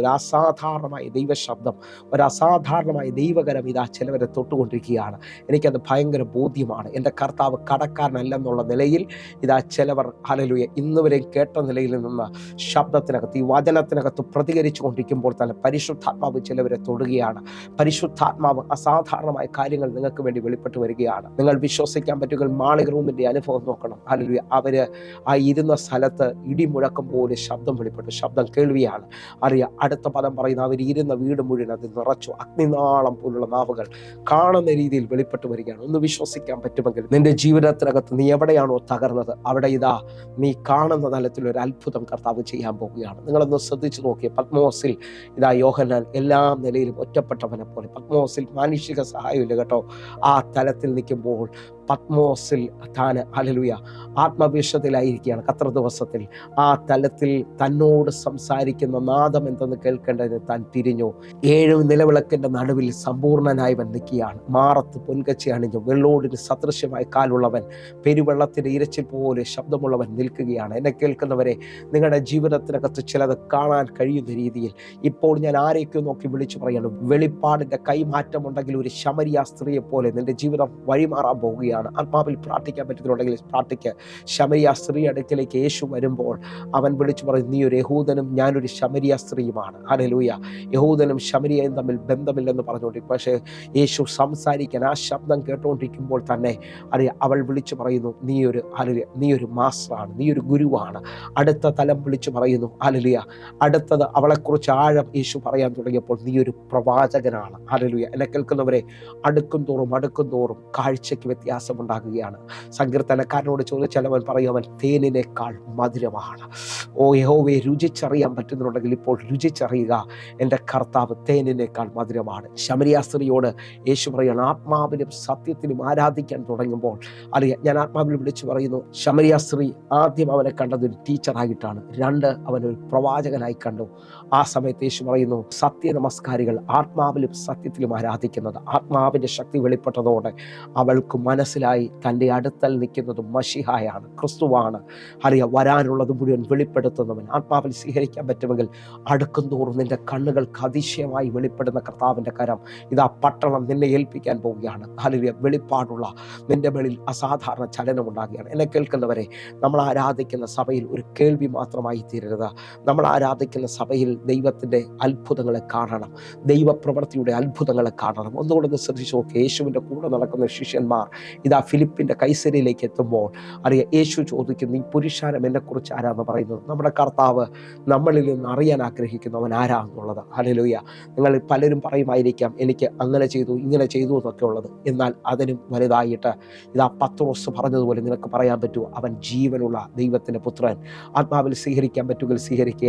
ഒരു അസാധാരണമായ ദൈവശബ്ദം, ഒരു അസാധാരണമായ ദൈവകരം ഇതാ ചിലവരെ തൊട്ടുകൊണ്ടിരിക്കുകയാണ്. എനിക്കത് ഭയങ്കര ബോധ്യമാണ്. എൻ്റെ കർത്താവ് കടക്കാരനല്ലെന്നുള്ള നിലയിൽ ഇതാ ചിലവർ ഹല്ലേലൂയ ഇന്നുവരെ കേട്ട നിലയിൽ നിന്ന് ശബ്ദത്തിനകത്ത്, ഈ വചനത്തിനകത്ത് പ്രതികരിച്ചു കൊണ്ടിരിക്കുമ്പോൾ തന്നെ പരിശുദ്ധാത്മാവ് ചിലവരെ തൊടുകയാണ്. പരിശുദ്ധാത്മാവ് അസാധാരണമായ കാര്യങ്ങൾ നിങ്ങൾക്ക് വേണ്ടി വെളിപ്പെട്ട് വരികയാണ്. നിങ്ങൾ വിശ്വസിക്കാൻ പറ്റുമെങ്കിൽ മാളിക റൂമിൻ്റെ അനുഭവം നോക്കണം. ഹല്ലേലൂയ, അവര് ആ ഇരുന്ന സ്ഥലത്ത് ഇടിമുഴക്കം പോലെ ശബ്ദം വെളിപ്പെട്ടു. ശബ്ദം കേൾവിയാണ്. അറിയാം, അടുത്ത പദം പറയുന്ന അവർ ഇരുന്ന വീട് മുഴുവൻ അത് നിറച്ചു. അഗ്നിനാളം പോലുള്ള നാവുകൾ കാണുന്ന രീതിയിൽ വെളിപ്പെട്ട് വരികയാണ്. ഒന്ന് വിശ്വസിക്കാൻ പറ്റുമെങ്കിൽ നിന്റെ ജീവിതത്തിനകത്ത് നീ എവിടെയാണോ തകർന്നത് അവിടെ ഇതാ നീ കാണുന്ന തലത്തിൽ ഒരു അത്ഭുതം കർത്താവ് ചെയ്യാൻ പോകുകയാണ്. നിങ്ങളൊന്ന് ശ്രദ്ധിച്ചു നോക്കിയ പത്മോസിൽ ഇതാ യോഹന്നാൻ എല്ലാ നിലയിലും ഒറ്റപ്പെട്ടവനെ പോലെ, പത്മോസിൽ മാനുഷിക സഹായമില്ല കേട്ടോ. ആ തലത്തിൽ നിൽക്കുമ്പോൾ പത്മോസിൽ താൻ ഹല്ലേലൂയ ആത്മവിശ്വത്തിലായിരിക്കുകയാണ്. ഖത്തർ ദിവസത്തിൽ ആ തലത്തിൽ തന്നോട് സംസാരിക്കുന്ന നാദം എന്തെന്ന് കേൾക്കേണ്ടതിന് താൻ തിരിഞ്ഞു. 7 നിലവിളക്കിൻ്റെ നടുവിൽ സമ്പൂർണനായവൻ നിൽക്കുകയാണ്. മാറത്ത് പൊൻകച്ചി അണിഞ്ഞു, വെള്ളോടിന് സദൃശ്യമായ കാലുള്ളവൻ, പെരുവെള്ളത്തിൻ്റെ ഇരച്ചിൽ പോലെ ശബ്ദമുള്ളവൻ നിൽക്കുകയാണ്. എന്നെ കേൾക്കുന്നവരെ, നിങ്ങളുടെ ജീവിതത്തിനകത്ത് ചിലത് കാണാൻ കഴിയുന്ന രീതിയിൽ ഇപ്പോൾ ഞാൻ ആരെയൊക്കെ നോക്കി വിളിച്ചു പറയണം, വെളിപ്പാടിൻ്റെ കൈമാറ്റമുണ്ടെങ്കിൽ ഒരു ശമരിയ സ്ത്രീയെ പോലെ നിന്റെ ജീവിതം വഴിമാറാൻ പോവുകയാണ്. പറയുകയാണ്. ആത്മാവിൽ പ്രാർത്ഥിക്കാൻ പറ്റുന്നുണ്ടെങ്കിൽ പ്രാർത്ഥിക്കുക. ശമരിയ സ്ത്രീ അടുക്കലേക്ക് യേശു വരുമ്പോൾ അവൻ വിളിച്ചു പറയും, നീ ഒരു യഹൂദനും ഞാനൊരു ശമരിയ സ്ത്രീയുമാണ്. ഹല്ലേലൂയ. യഹൂദനും ശമരിയയും തമ്മിൽ ബന്ധമില്ലെന്ന് പറഞ്ഞുകൊണ്ടിരിക്കും. പക്ഷേ യേശു സംസാരിക്കാൻ ആ ശബ്ദം കേട്ടുകൊണ്ടിരിക്കുമ്പോൾ തന്നെ അവൾ വിളിച്ചു പറയുന്നു, നീ ഒരു മാസ്റ്ററാണ്, നീ ഒരു ഗുരുവാണ്. അടുത്ത തലം വിളിച്ചു പറയുന്നു. ഹല്ലേലൂയ. അടുത്തത് അവളെക്കുറിച്ച് ആഴം യേശു പറയാൻ തുടങ്ങിയപ്പോൾ, നീ ഒരു പ്രവാചകനാണ്. ഹല്ലേലൂയ. എന്നെ കേൾക്കുന്നവരെ, അടുക്കും തോറും കാഴ്ചയ്ക്ക് വ്യത്യാസമുണ്ടാകുകയാണ്. സങ്കീർത്തനക്കാരനോട് ചോദിച്ചാൽ അവൻ പറയും, അവൻ തേനിനേക്കാൾ മധുരമാണ്. ഓ യഹോവയെ രുചിച്ചറിയാൻ പറ്റുന്നുണ്ടെങ്കിൽ ഇപ്പോൾ രുചിച്ചറിയുക, എൻ്റെ കർത്താവ് തേനിനേക്കാൾ മധുരമാണ്. ശമരിയ സ്ത്രീയോട് യേശു പറയുകയാണ്, ആത്മാവിലും സത്യത്തിലും ആരാധിക്കാൻ തുടങ്ങുമ്പോൾ ഞാൻ ആത്മാവിൽ വിളിച്ചു പറയുന്നു. ശമരിയ സ്ത്രീ ആദ്യം അവനെ കണ്ടത് ഒരു ടീച്ചറായിട്ടാണ്, 2 അവനൊരു പ്രവാചകനായി കണ്ടു. ആ സമയത്ത് യേശു പറയുന്നു, സത്യ നമസ്കാരികൾ ആത്മാവിലും സത്യത്തിലും ആരാധിക്കുന്നത്. ആത്മാവിൻ്റെ ശക്തി വെളിപ്പെട്ടതോടെ അവൾക്ക് മനസ്സിലായി തൻ്റെ അടുത്തൽ നിൽക്കുന്നതും മശിഹായാണ്, ക്രിസ്തുവാണ്. വരാനുള്ളത് മുഴുവൻ വെളിപ്പെടുത്തുന്നവൻ. ആത്മാവിൽ സ്വീകരിക്കാൻ പറ്റുമെങ്കിൽ അടുക്കും തോറും നിന്റെ കണ്ണുകൾക്ക് അതിശയമായി വെളിപ്പെടുന്ന കർത്താവിൻ്റെ കരം ഇതാ പട്ടണം നിന്നെ ഏൽപ്പിക്കാൻ പോവുകയാണ്. ഹല്ലേലൂയ. വെളിപ്പാടുള്ള നിന്റെ മേളിൽ അസാധാരണ ചലനമുണ്ടാകുകയാണ്. എന്നെ കേൾക്കുന്നവരെ, നമ്മൾ ആരാധിക്കുന്ന സഭയിൽ ഒരു കേൾവി മാത്രമായി തീരരുത്. നമ്മൾ ആരാധിക്കുന്ന സഭയിൽ ദൈവത്തിൻ്റെ അത്ഭുതങ്ങളെ കാണണം, ദൈവപ്രവൃത്തിയുടെ അത്ഭുതങ്ങളെ കാണണം. ഒന്നുകൂടെ ശ്രദ്ധിച്ചു നോക്കി. യേശുവിൻ്റെ കൂടെ നടക്കുന്ന ശിഷ്യന്മാർ ഇതാ ഫിലിപ്പിൻ്റെ കൈസരിയിലേക്ക് എത്തുമ്പോൾ യേശു ചോദിക്കുന്നു, ഈ പുരുഷാരം എന്നെക്കുറിച്ച് ആരാന്ന് പറയുന്നത്? നമ്മുടെ കർത്താവ് നമ്മളിൽ നിന്ന് അറിയാൻ ആഗ്രഹിക്കുന്നവൻ ആരാന്നുള്ളത്. ഹല്ലേലൂയ. നിങ്ങൾ പലരും പറയുമായിരിക്കാം, എനിക്ക് അങ്ങനെ ചെയ്തു ഇങ്ങനെ ചെയ്തു എന്നൊക്കെ ഉള്ളത്. എന്നാൽ അതിനും വലുതായിട്ട് ഇതാ പത്രോസ് പറഞ്ഞതുപോലെ നിനക്ക് പറയാൻ പറ്റൂ, അവൻ ജീവനുള്ള ദൈവത്തിൻ്റെ പുത്രൻ. ആത്മാവിൽ സ്വീകരിക്കാൻ പറ്റുമെങ്കിൽ സ്വീകരിക്കുക.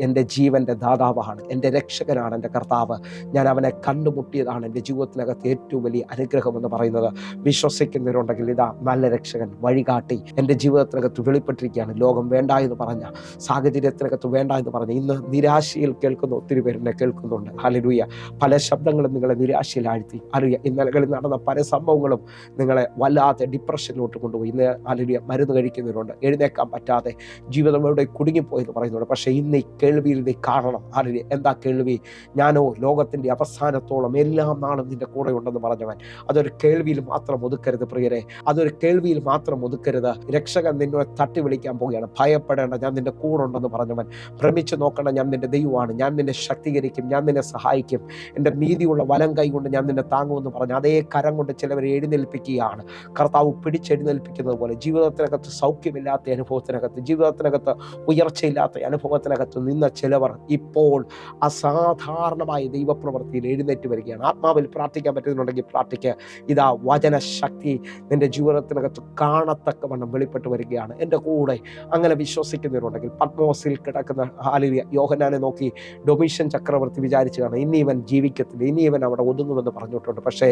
എൻ്റെ ജീവൻ്റെ ദാതാവാണ്, എൻ്റെ രക്ഷകനാണ് എൻ്റെ കർത്താവ്. ഞാൻ അവനെ കണ്ടുമുട്ടിയതാണ് എൻ്റെ ജീവിതത്തിനകത്ത് ഏറ്റവും വലിയ അനുഗ്രഹം എന്ന് പറയുന്നത്. വിശ്വസിക്കുന്നവരുണ്ടെങ്കിൽ ഇതാ നല്ല രക്ഷകൻ, വഴികാട്ടി എൻ്റെ ജീവിതത്തിനകത്ത് വെളിപ്പെട്ടിരിക്കുകയാണ്. ലോകം വേണ്ട എന്ന് പറഞ്ഞ, സാഹചര്യത്തിനകത്ത് വേണ്ട എന്ന് പറഞ്ഞ, ഇന്ന് നിരാശയിൽ കേൾക്കുന്ന ഒത്തിരി പേരെന്നെ കേൾക്കുന്നുണ്ട്. ഹല്ലേലൂയ. പല ശബ്ദങ്ങളും നിങ്ങളെ നിരാശയിൽ ആഴ്ത്തി. ഹല്ലേലൂയ. ഇന്നലകളിൽ നടന്ന പല സംഭവങ്ങളും നിങ്ങളെ വല്ലാതെ ഡിപ്രഷനിലോട്ട് കൊണ്ടുപോയി. ഇന്ന് ഹല്ലേലൂയ മരുന്ന് കഴിക്കുന്നവരുണ്ട്, എഴുന്നേക്കാൻ പറ്റാതെ ജീവിതം എവിടെ കുടുങ്ങിപ്പോയെന്ന് പറയുന്നുണ്ട്. പക്ഷേ ഇന്ന് ഈ കേൾവിയിൽ നീ കാണണം. ഹല്ലേലൂയ. എന്താ കേൾവി? ഞാനോ ലോകത്തിൻ്റെ അവസാനത്തോളം എല്ലാം നാളും നിന്റെ കൂടെ ഉണ്ടെന്ന് പറഞ്ഞവൻ. അതൊരു കേൾവിയിൽ മാത്രം ഒതുക്കരുത് പ്രിയരെ, അതൊരു കേൾവിയിൽ മാത്രം ഒതുക്കരുത്. രക്ഷകൻ നിന്നെ തട്ടി വിളിക്കാൻ പോവുകയാണ്. ഭയപ്പെടേണ്ട, ഞാൻ നിന്റെ കൂടെ ഉണ്ടെന്ന് പറഞ്ഞവൻ. ഭ്രമിച്ചു നോക്കണ്ട, ഞാൻ നിന്റെ ദൈവമാണ്, ഞാൻ നിന്നെ ശക്തീകരിക്കും, ഞാൻ നിന്നെ സഹായിക്കും, എൻ്റെ നീതിയുള്ള വലം കൈ കൊണ്ട് ഞാൻ നിന്നെ താങ്ങുമെന്ന് പറഞ്ഞു അതേ കരം കൊണ്ട് ചിലവരെ എഴുന്നേൽപ്പിക്കുകയാണ്. കർത്താവ് പിടിച്ചെഴുന്നേൽപ്പിക്കുന്നത് പോലെ ജീവിതത്തിനകത്ത് സൗഖ്യമില്ലാത്ത അനുഭവത്തിനകത്ത്, ജീവിതത്തിനകത്ത് ഉയർച്ചയില്ലാത്ത അനുഭവത്തിനകത്ത് നിന്ന ചിലവർ ഇപ്പോൾ അസാധാരണമായ ദൈവപ്രവൃത്തിയിൽ എഴുന്നേറ്റ് വരികയാണ്. ആത്മാവിൽ പ്രാർത്ഥിക്കാൻ പറ്റുന്നുണ്ടെങ്കിൽ പ്രാർത്ഥിക്കുക. ഇതാ വചനശക്തി നിന്റെ ജീവിതത്തിനകത്ത് കാണത്തക്കവണ്ണം വെളിപ്പെട്ട് വരികയാണ്. എൻ്റെ കൂടെ അങ്ങനെ വിശ്വസിക്കുന്നവരുണ്ടെങ്കിൽ പത്മോസിൽ കിടക്കുന്ന ഹല്ലേലൂയ യോഹന്നാനെ നോക്കി ഡൊമീഷ്യൻ ചക്രവർത്തി വിചാരിച്ചു കാണാം, ഇനി ഇവൻ ജീവിക്കത്തില്ല, ഇനി ഇവൻ അവിടെ ഒതുങ്ങുമെന്ന് പറഞ്ഞിട്ടുണ്ട്. പക്ഷേ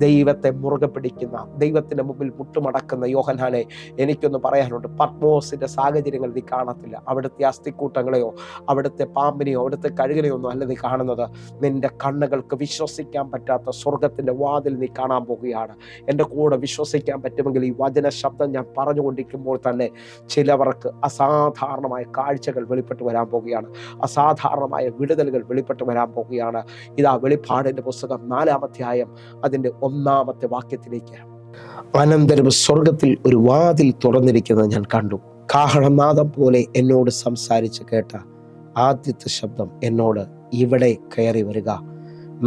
ദൈവത്തെ മുറുകെ പിടിക്കുന്ന, ദൈവത്തിൻ്റെ മുമ്പിൽ മുട്ടുമടക്കുന്ന യോഹന്നാനെ എനിക്കൊന്ന് പറയാനുണ്ട്. പത്മോസിൻ്റെ സാഹചര്യങ്ങൾ നീ കാണത്തില്ല. അവിടുത്തെ അസ്ഥിക്കൂട്ടങ്ങളെയോ അവിടുത്തെ പാമ്പിനെയോ അവിടുത്തെ കഴുകനെയോ ഒന്നും അല്ല നീ കാണുന്നത്. നിന്റെ കണ്ണുകൾക്ക് വിശ്വസിക്കാൻ പറ്റാത്ത സ്വർഗത്തിൻ്റെ വാതിൽ നീ കാണാൻ പോകുകയാണ്. എൻ്റെ കൂടെ വിശ്വസിക്കാൻ പറ്റുമെങ്കിൽ ഈ വചന ശബ്ദം ഞാൻ പറഞ്ഞുകൊണ്ടിരിക്കുമ്പോൾ തന്നെ ചിലവർക്ക് അസാധാരണമായ കാഴ്ചകൾ വെളിപ്പെട്ട് വരാൻ പോവുകയാണ്, അസാധാരണമായ വിടുതലുകൾ വെളിപ്പെട്ട് വരാൻ പോവുകയാണ്. ഇതാ വെളിപ്പാടിൻ്റെ പുസ്തകം 4-ാം അധ്യായം അതിൻ്റെ 1-ാമത്തെ വാക്യത്തിലേക്ക്, അനന്തരം സ്വർഗത്തിൽ ഒരു വാതിൽ തുറന്നിരിക്കുന്നത് ഞാൻ കണ്ടു. കാഹളനാദം പോലെ എന്നോട് സംസാരിച്ച് കേട്ട ആദ്യത്തെ ശബ്ദം എന്നോട്, ഇവിടെ കയറി വരിക,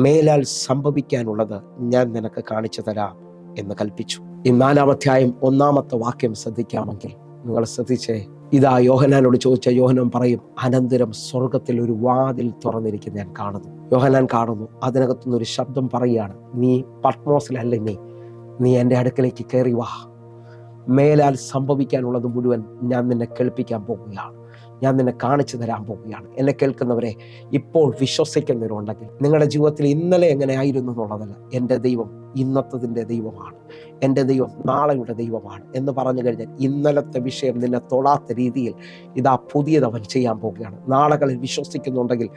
മേലാൽ സംഭവിക്കാനുള്ളത് ഞാൻ നിനക്ക് കാണിച്ചു തരാം എന്ന് കൽപ്പിച്ചു. ഈ 4-ാം അധ്യായം 1-ാമത്തെ വാക്യം ശ്രദ്ധിക്കാമെങ്കിൽ നിങ്ങൾ ശ്രദ്ധിച്ചേ. ഇതാ യോഹന്നാനോട് ചോദിച്ച യോഹന്നാൻ പറയും, അനന്തരം സ്വർഗത്തിൽ ഒരു വാതിൽ തുറന്നിരിക്കുന്ന ഞാൻ കാണുന്നു. യോഹന്നാൻ കാണുന്നു, അതിനകത്തുനിന്ന് ഒരു ശബ്ദം പറയുകയാണ്, നീ പത്മോസിലല്ലേ, നീ എൻ്റെ അടുക്കലേക്ക് കയറി വാ, മേലാൽ സംഭവിക്കാനുള്ളത് മുഴുവൻ ഞാൻ നിന്നെ കേൾപ്പിക്കാൻ പോകുകയാണ്, ഞാൻ നിന്നെ കാണിച്ചു തരാൻ പോവുകയാണ്. എന്നെ കേൾക്കുന്നവരെ, ഇപ്പോൾ വിശ്വസിക്കുന്നവരുണ്ടെങ്കിൽ നിങ്ങളുടെ ജീവിതത്തിൽ ഇന്നലെ എങ്ങനെ ആയിരുന്നു എന്നുള്ളതല്ല, എൻ്റെ ദൈവം ഇന്നത്തതിൻ്റെ ദൈവമാണ്, എൻ്റെ ദൈവം നാളെയുടെ ദൈവമാണ് എന്ന് പറഞ്ഞു കഴിഞ്ഞാൽ ഇന്നലത്തെ വിഷയം നിന്നെ തൊടാത്ത രീതിയിൽ ഇതാ പുതിയതവൻ ചെയ്യാൻ പോവുകയാണ്. നാളുകളിൽ വിശ്വസിക്കുന്നുണ്ടെങ്കിൽ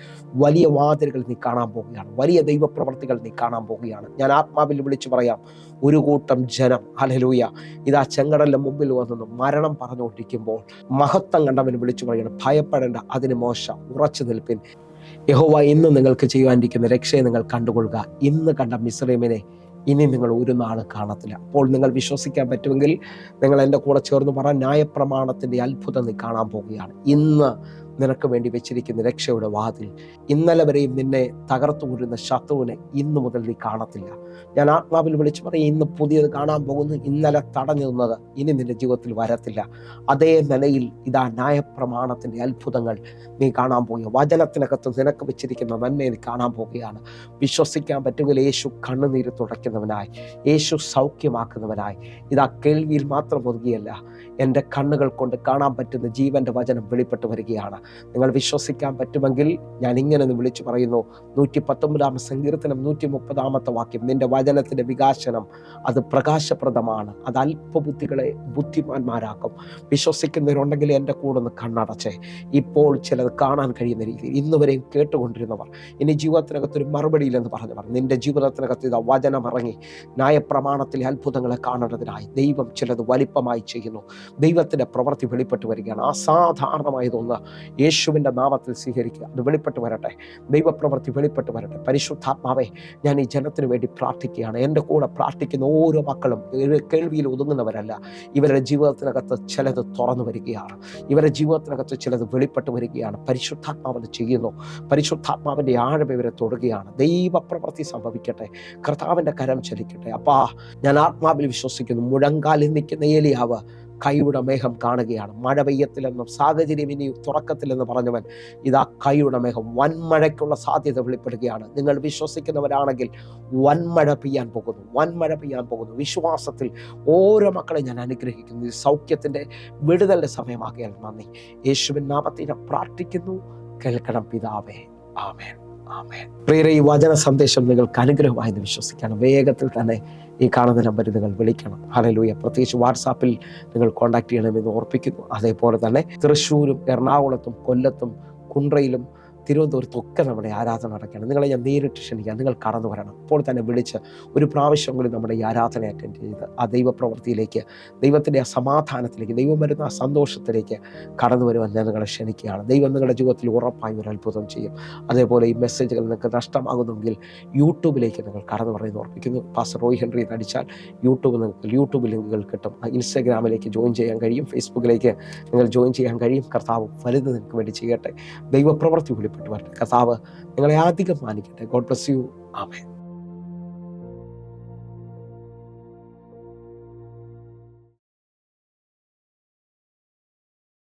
വലിയ വാതിലുകൾ നീ കാണാൻ പോവുകയാണ്, വലിയ ദൈവപ്രവർത്തികൾ നീ കാണാൻ പോവുകയാണ്. ഞാൻ ആത്മാവിൽ വിളിച്ചു പറയാം, ഒരു കൂട്ടം ജനം ഹല്ലേലൂയ ഇതാ ചെങ്കടലിന്റെ മുമ്പിൽ വന്നു മരണം പറഞ്ഞുകൊണ്ടിരിക്കുമ്പോൾ മഹത്വം കണ്ടവൻ വിളിച്ചു പറയണം, ഭയപ്പെടേണ്ട, അതിന് മോശ, ഉറച്ചു നിൽപ്പിൻ. യഹോവ ഇന്ന് നിങ്ങൾക്ക് ചെയ്യുവാനിരിക്കുന്ന രക്ഷയെ നിങ്ങൾ കണ്ടുകൊള്ളുക. ഇന്ന് കണ്ട മിസ്രയീമിനെ ഇനി നിങ്ങൾ ഒരു നാൾ കാണത്തില്ല. അപ്പോൾ നിങ്ങൾ വിശ്വസിക്കാൻ പറ്റുമെങ്കിൽ നിങ്ങൾ എൻ്റെ കൂടെ ചേർന്ന് പറ, ന്യായപ്രമാണത്തിൻ്റെ അത്ഭുതം നീ കാണാൻ പോവുകയാണ്. ഇന്ന് നിനക്ക് വേണ്ടി വെച്ചിരിക്കുന്ന രക്ഷയുടെ വാതിൽ, ഇന്നലെ വരെയും നിന്നെ തകർത്തു കൊണ്ടിരുന്ന ശത്രുവിനെ ഇന്നു മുതൽ നീ കാണത്തില്ല. ഞാൻ ആത്മാവിൽ വിളിച്ചു പറയും, ഇന്ന് പുതിയത് കാണാൻ പോകുന്നു. ഇന്നലെ തടഞ്ഞു നിന്നത് ഇനി നിന്റെ ജീവിതത്തിൽ വരത്തില്ല. അതേ നിലയിൽ ഇതാ ന്യായപ്രമാണത്തിൻ്റെ അത്ഭുതങ്ങൾ നീ കാണാൻ പോകുക. വചനത്തിനകത്ത് നിനക്ക് വെച്ചിരിക്കുന്ന നന്മയെ നീ കാണാൻ പോവുകയാണ്. വിശ്വസിക്കാൻ പറ്റുമെങ്കിൽ യേശു കണ്ണുനീര് തുടയ്ക്കുന്നവനായി, യേശു സൗഖ്യമാക്കുന്നവനായി, ഇതാ കേൾവിയിൽ മാത്രം ഒതുങ്ങിയല്ല, എൻ്റെ കണ്ണുകൾ കൊണ്ട് കാണാൻ പറ്റുന്ന ജീവൻ്റെ വചനം വെളിപ്പെട്ട് വരികയാണ്. നിങ്ങൾ വിശ്വസിക്കാൻ പറ്റുമെങ്കിൽ ഞാൻ ഇങ്ങനെ വിളിച്ചു പറയുന്നു, 119 സങ്കീർത്തനം 130 വാക്യം, നിന്റെ വചനത്തിൻ്റെ വികാസനം അത് പ്രകാശപ്രദമാണ്, അത് അല്പബുദ്ധികളെ ബുദ്ധിമാന്മാരാക്കും. വിശ്വസിക്കുന്നവരുണ്ടെങ്കിൽ എൻ്റെ കൂടെ ഒന്ന് കണ്ണടച്ചേ. ഇപ്പോൾ ചിലത് കാണാൻ കഴിയുന്ന രീതിയിൽ ഇന്നുവരെയും കേട്ടുകൊണ്ടിരുന്നവർ, ഇനി ജീവിതത്തിനകത്തൊരു മറുപടിയില്ലെന്ന് പറഞ്ഞവർ, നിന്റെ ജീവിതത്തിനകത്ത് ഇതാ വചനം ഇറങ്ങി ന്യായപ്രമാണത്തിലെ അത്ഭുതങ്ങളെ കാണേണ്ടതിനായി ദൈവം ചിലത് വലിപ്പമായി ചെയ്യുന്നു. ദൈവത്തിൻ്റെ പ്രവൃത്തി വെളിപ്പെട്ട് വരികയാണ്. അസാധാരണമായതൊന്ന് യേശുവിൻ്റെ നാമത്തിൽ സ്വീകരിക്കുക. അത് വെളിപ്പെട്ട് വരട്ടെ. ദൈവപ്രവൃത്തി വെളിപ്പെട്ട് വരട്ടെ. പരിശുദ്ധാത്മാവേ, ഞാൻ ഈ ജനത്തിന് വേണ്ടി പ്രാർത്ഥിക്കുകയാണ്. എൻ്റെ കൂടെ പ്രാർത്ഥിക്കുന്ന ഓരോ മക്കളും കേൾവിയിൽ ഒതുങ്ങുന്നവരല്ല. ഇവരുടെ ജീവിതത്തിനകത്ത് ചിലത് തുറന്നു വരികയാണ്. ഇവരുടെ ജീവിതത്തിനകത്ത് ചിലത് വെളിപ്പെട്ട് വരികയാണ്. പരിശുദ്ധാത്മാവത് ചെയ്യുന്നു. പരിശുദ്ധാത്മാവിൻ്റെ ആഴം ഇവരെ തൊടുകയാണ്. ദൈവപ്രവൃത്തി സംഭവിക്കട്ടെ. കർത്താവിൻ്റെ കരം ചലിക്കട്ടെ. അപ്പാ, ഞാൻ ആത്മാവിൽ വിശ്വസിക്കുന്നു. മുഴങ്കാലിൽ നിൽക്കുന്ന ഏലിയാവ് കൈയുടെ മേഘം കാണുകയാണ്. മഴ പെയ്യത്തില്ലെന്നും സാഹചര്യം ഇനി തുറക്കത്തില്ലെന്ന് പറഞ്ഞവൻ ഇതാ കൈയുടെ മേഘം, വൻമഴയ്ക്കുള്ള സാധ്യത വെളിപ്പെടുകയാണ്. നിങ്ങൾ വിശ്വസിക്കുന്നവരാണെങ്കിൽ വൻമഴ പെയ്യാൻ പോകുന്നു, വൻമഴ പെയ്യാൻ പോകുന്നു. വിശ്വാസത്തിൽ ഓരോ മക്കളെ ഞാൻ അനുഗ്രഹിക്കുന്നു. ഈ സൗഖ്യത്തിൻ്റെ വിടുതലിൻ്റെ സമയമാകിയാൽ നന്ദി. യേശുവിൻ നാമത്തിൽ ഞാൻ പ്രാർത്ഥിക്കുന്നു. കേൾക്കണം പിതാവേ. ആമേൻ, ആമേൻ. പ്രിയരേ, ഈ വചന സന്ദേശം നിങ്ങൾക്ക് അനുഗ്രഹമായെന്ന് വിശ്വസിക്കണം. വേഗത്തിൽ തന്നെ ഈ കാണുന്ന നമ്പറിൽ നിങ്ങൾ വിളിക്കണം. ഹല്ലേലൂയ. പ്രത്യേകിച്ച് വാട്സാപ്പിൽ നിങ്ങൾ കോൺടാക്ട് ചെയ്യണമെന്ന് ഓർപ്പിക്കുന്നു. അതേപോലെ തന്നെ തൃശ്ശൂരും എറണാകുളത്തും കൊല്ലത്തും കുണ്ട്രയിലും തിരുവനന്തപുരത്തൊക്കെ നമ്മുടെ ആരാധന നടക്കുകയാണ്. നിങ്ങളെ ഞാൻ നേരിട്ട് ക്ഷണിക്കാം. നിങ്ങൾ കടന്നു വരണം. ഇപ്പോൾ തന്നെ വിളിച്ച് ഒരു പ്രാവശ്യം കൂടി നമ്മുടെ ഈ ആരാധന അറ്റൻഡ് ചെയ്ത് ആ ദൈവപ്രവൃത്തിയിലേക്ക്, ദൈവത്തിൻ്റെ ആ സമാധാനത്തിലേക്ക്, ദൈവം വരുന്ന ആ സന്തോഷത്തിലേക്ക് കടന്നു വരുവാൻ ഞാൻ നിങ്ങളെ ക്ഷണിക്കുകയാണ്. ദൈവം നിങ്ങളുടെ ജീവിതത്തിൽ ഉറപ്പായി ഒരു അത്ഭുതം ചെയ്യും. അതേപോലെ ഈ മെസ്സേജുകൾ നിങ്ങൾക്ക് നഷ്ടമാകുന്നെങ്കിൽ യൂട്യൂബിലേക്ക് നിങ്ങൾ കടന്നു പറയുന്നത് ഓർപ്പിക്കുന്നു. പാസ്റ്റർ റോയ് ഹെൻറി അടിച്ചാൽ യൂട്യൂബ് ലിങ്കുകൾ കിട്ടും. ഇൻസ്റ്റാഗ്രാമിലേക്ക് ജോയിൻ ചെയ്യാൻ കഴിയും, ഫേസ്ബുക്കിലേക്ക് നിങ്ങൾ ജോയിൻ ചെയ്യാൻ കഴിയും. കർത്താവ് വലുത് നിങ്ങൾക്ക് വേണ്ടി ചെയ്യട്ടെ. ദൈവപ്രവൃത്തി വെളിപ്പെട്ടു വരട്ടെ. കർത്താവ് നിങ്ങളെ അധികം മാനിക്കട്ടെ. God bless you. ആമേൻ.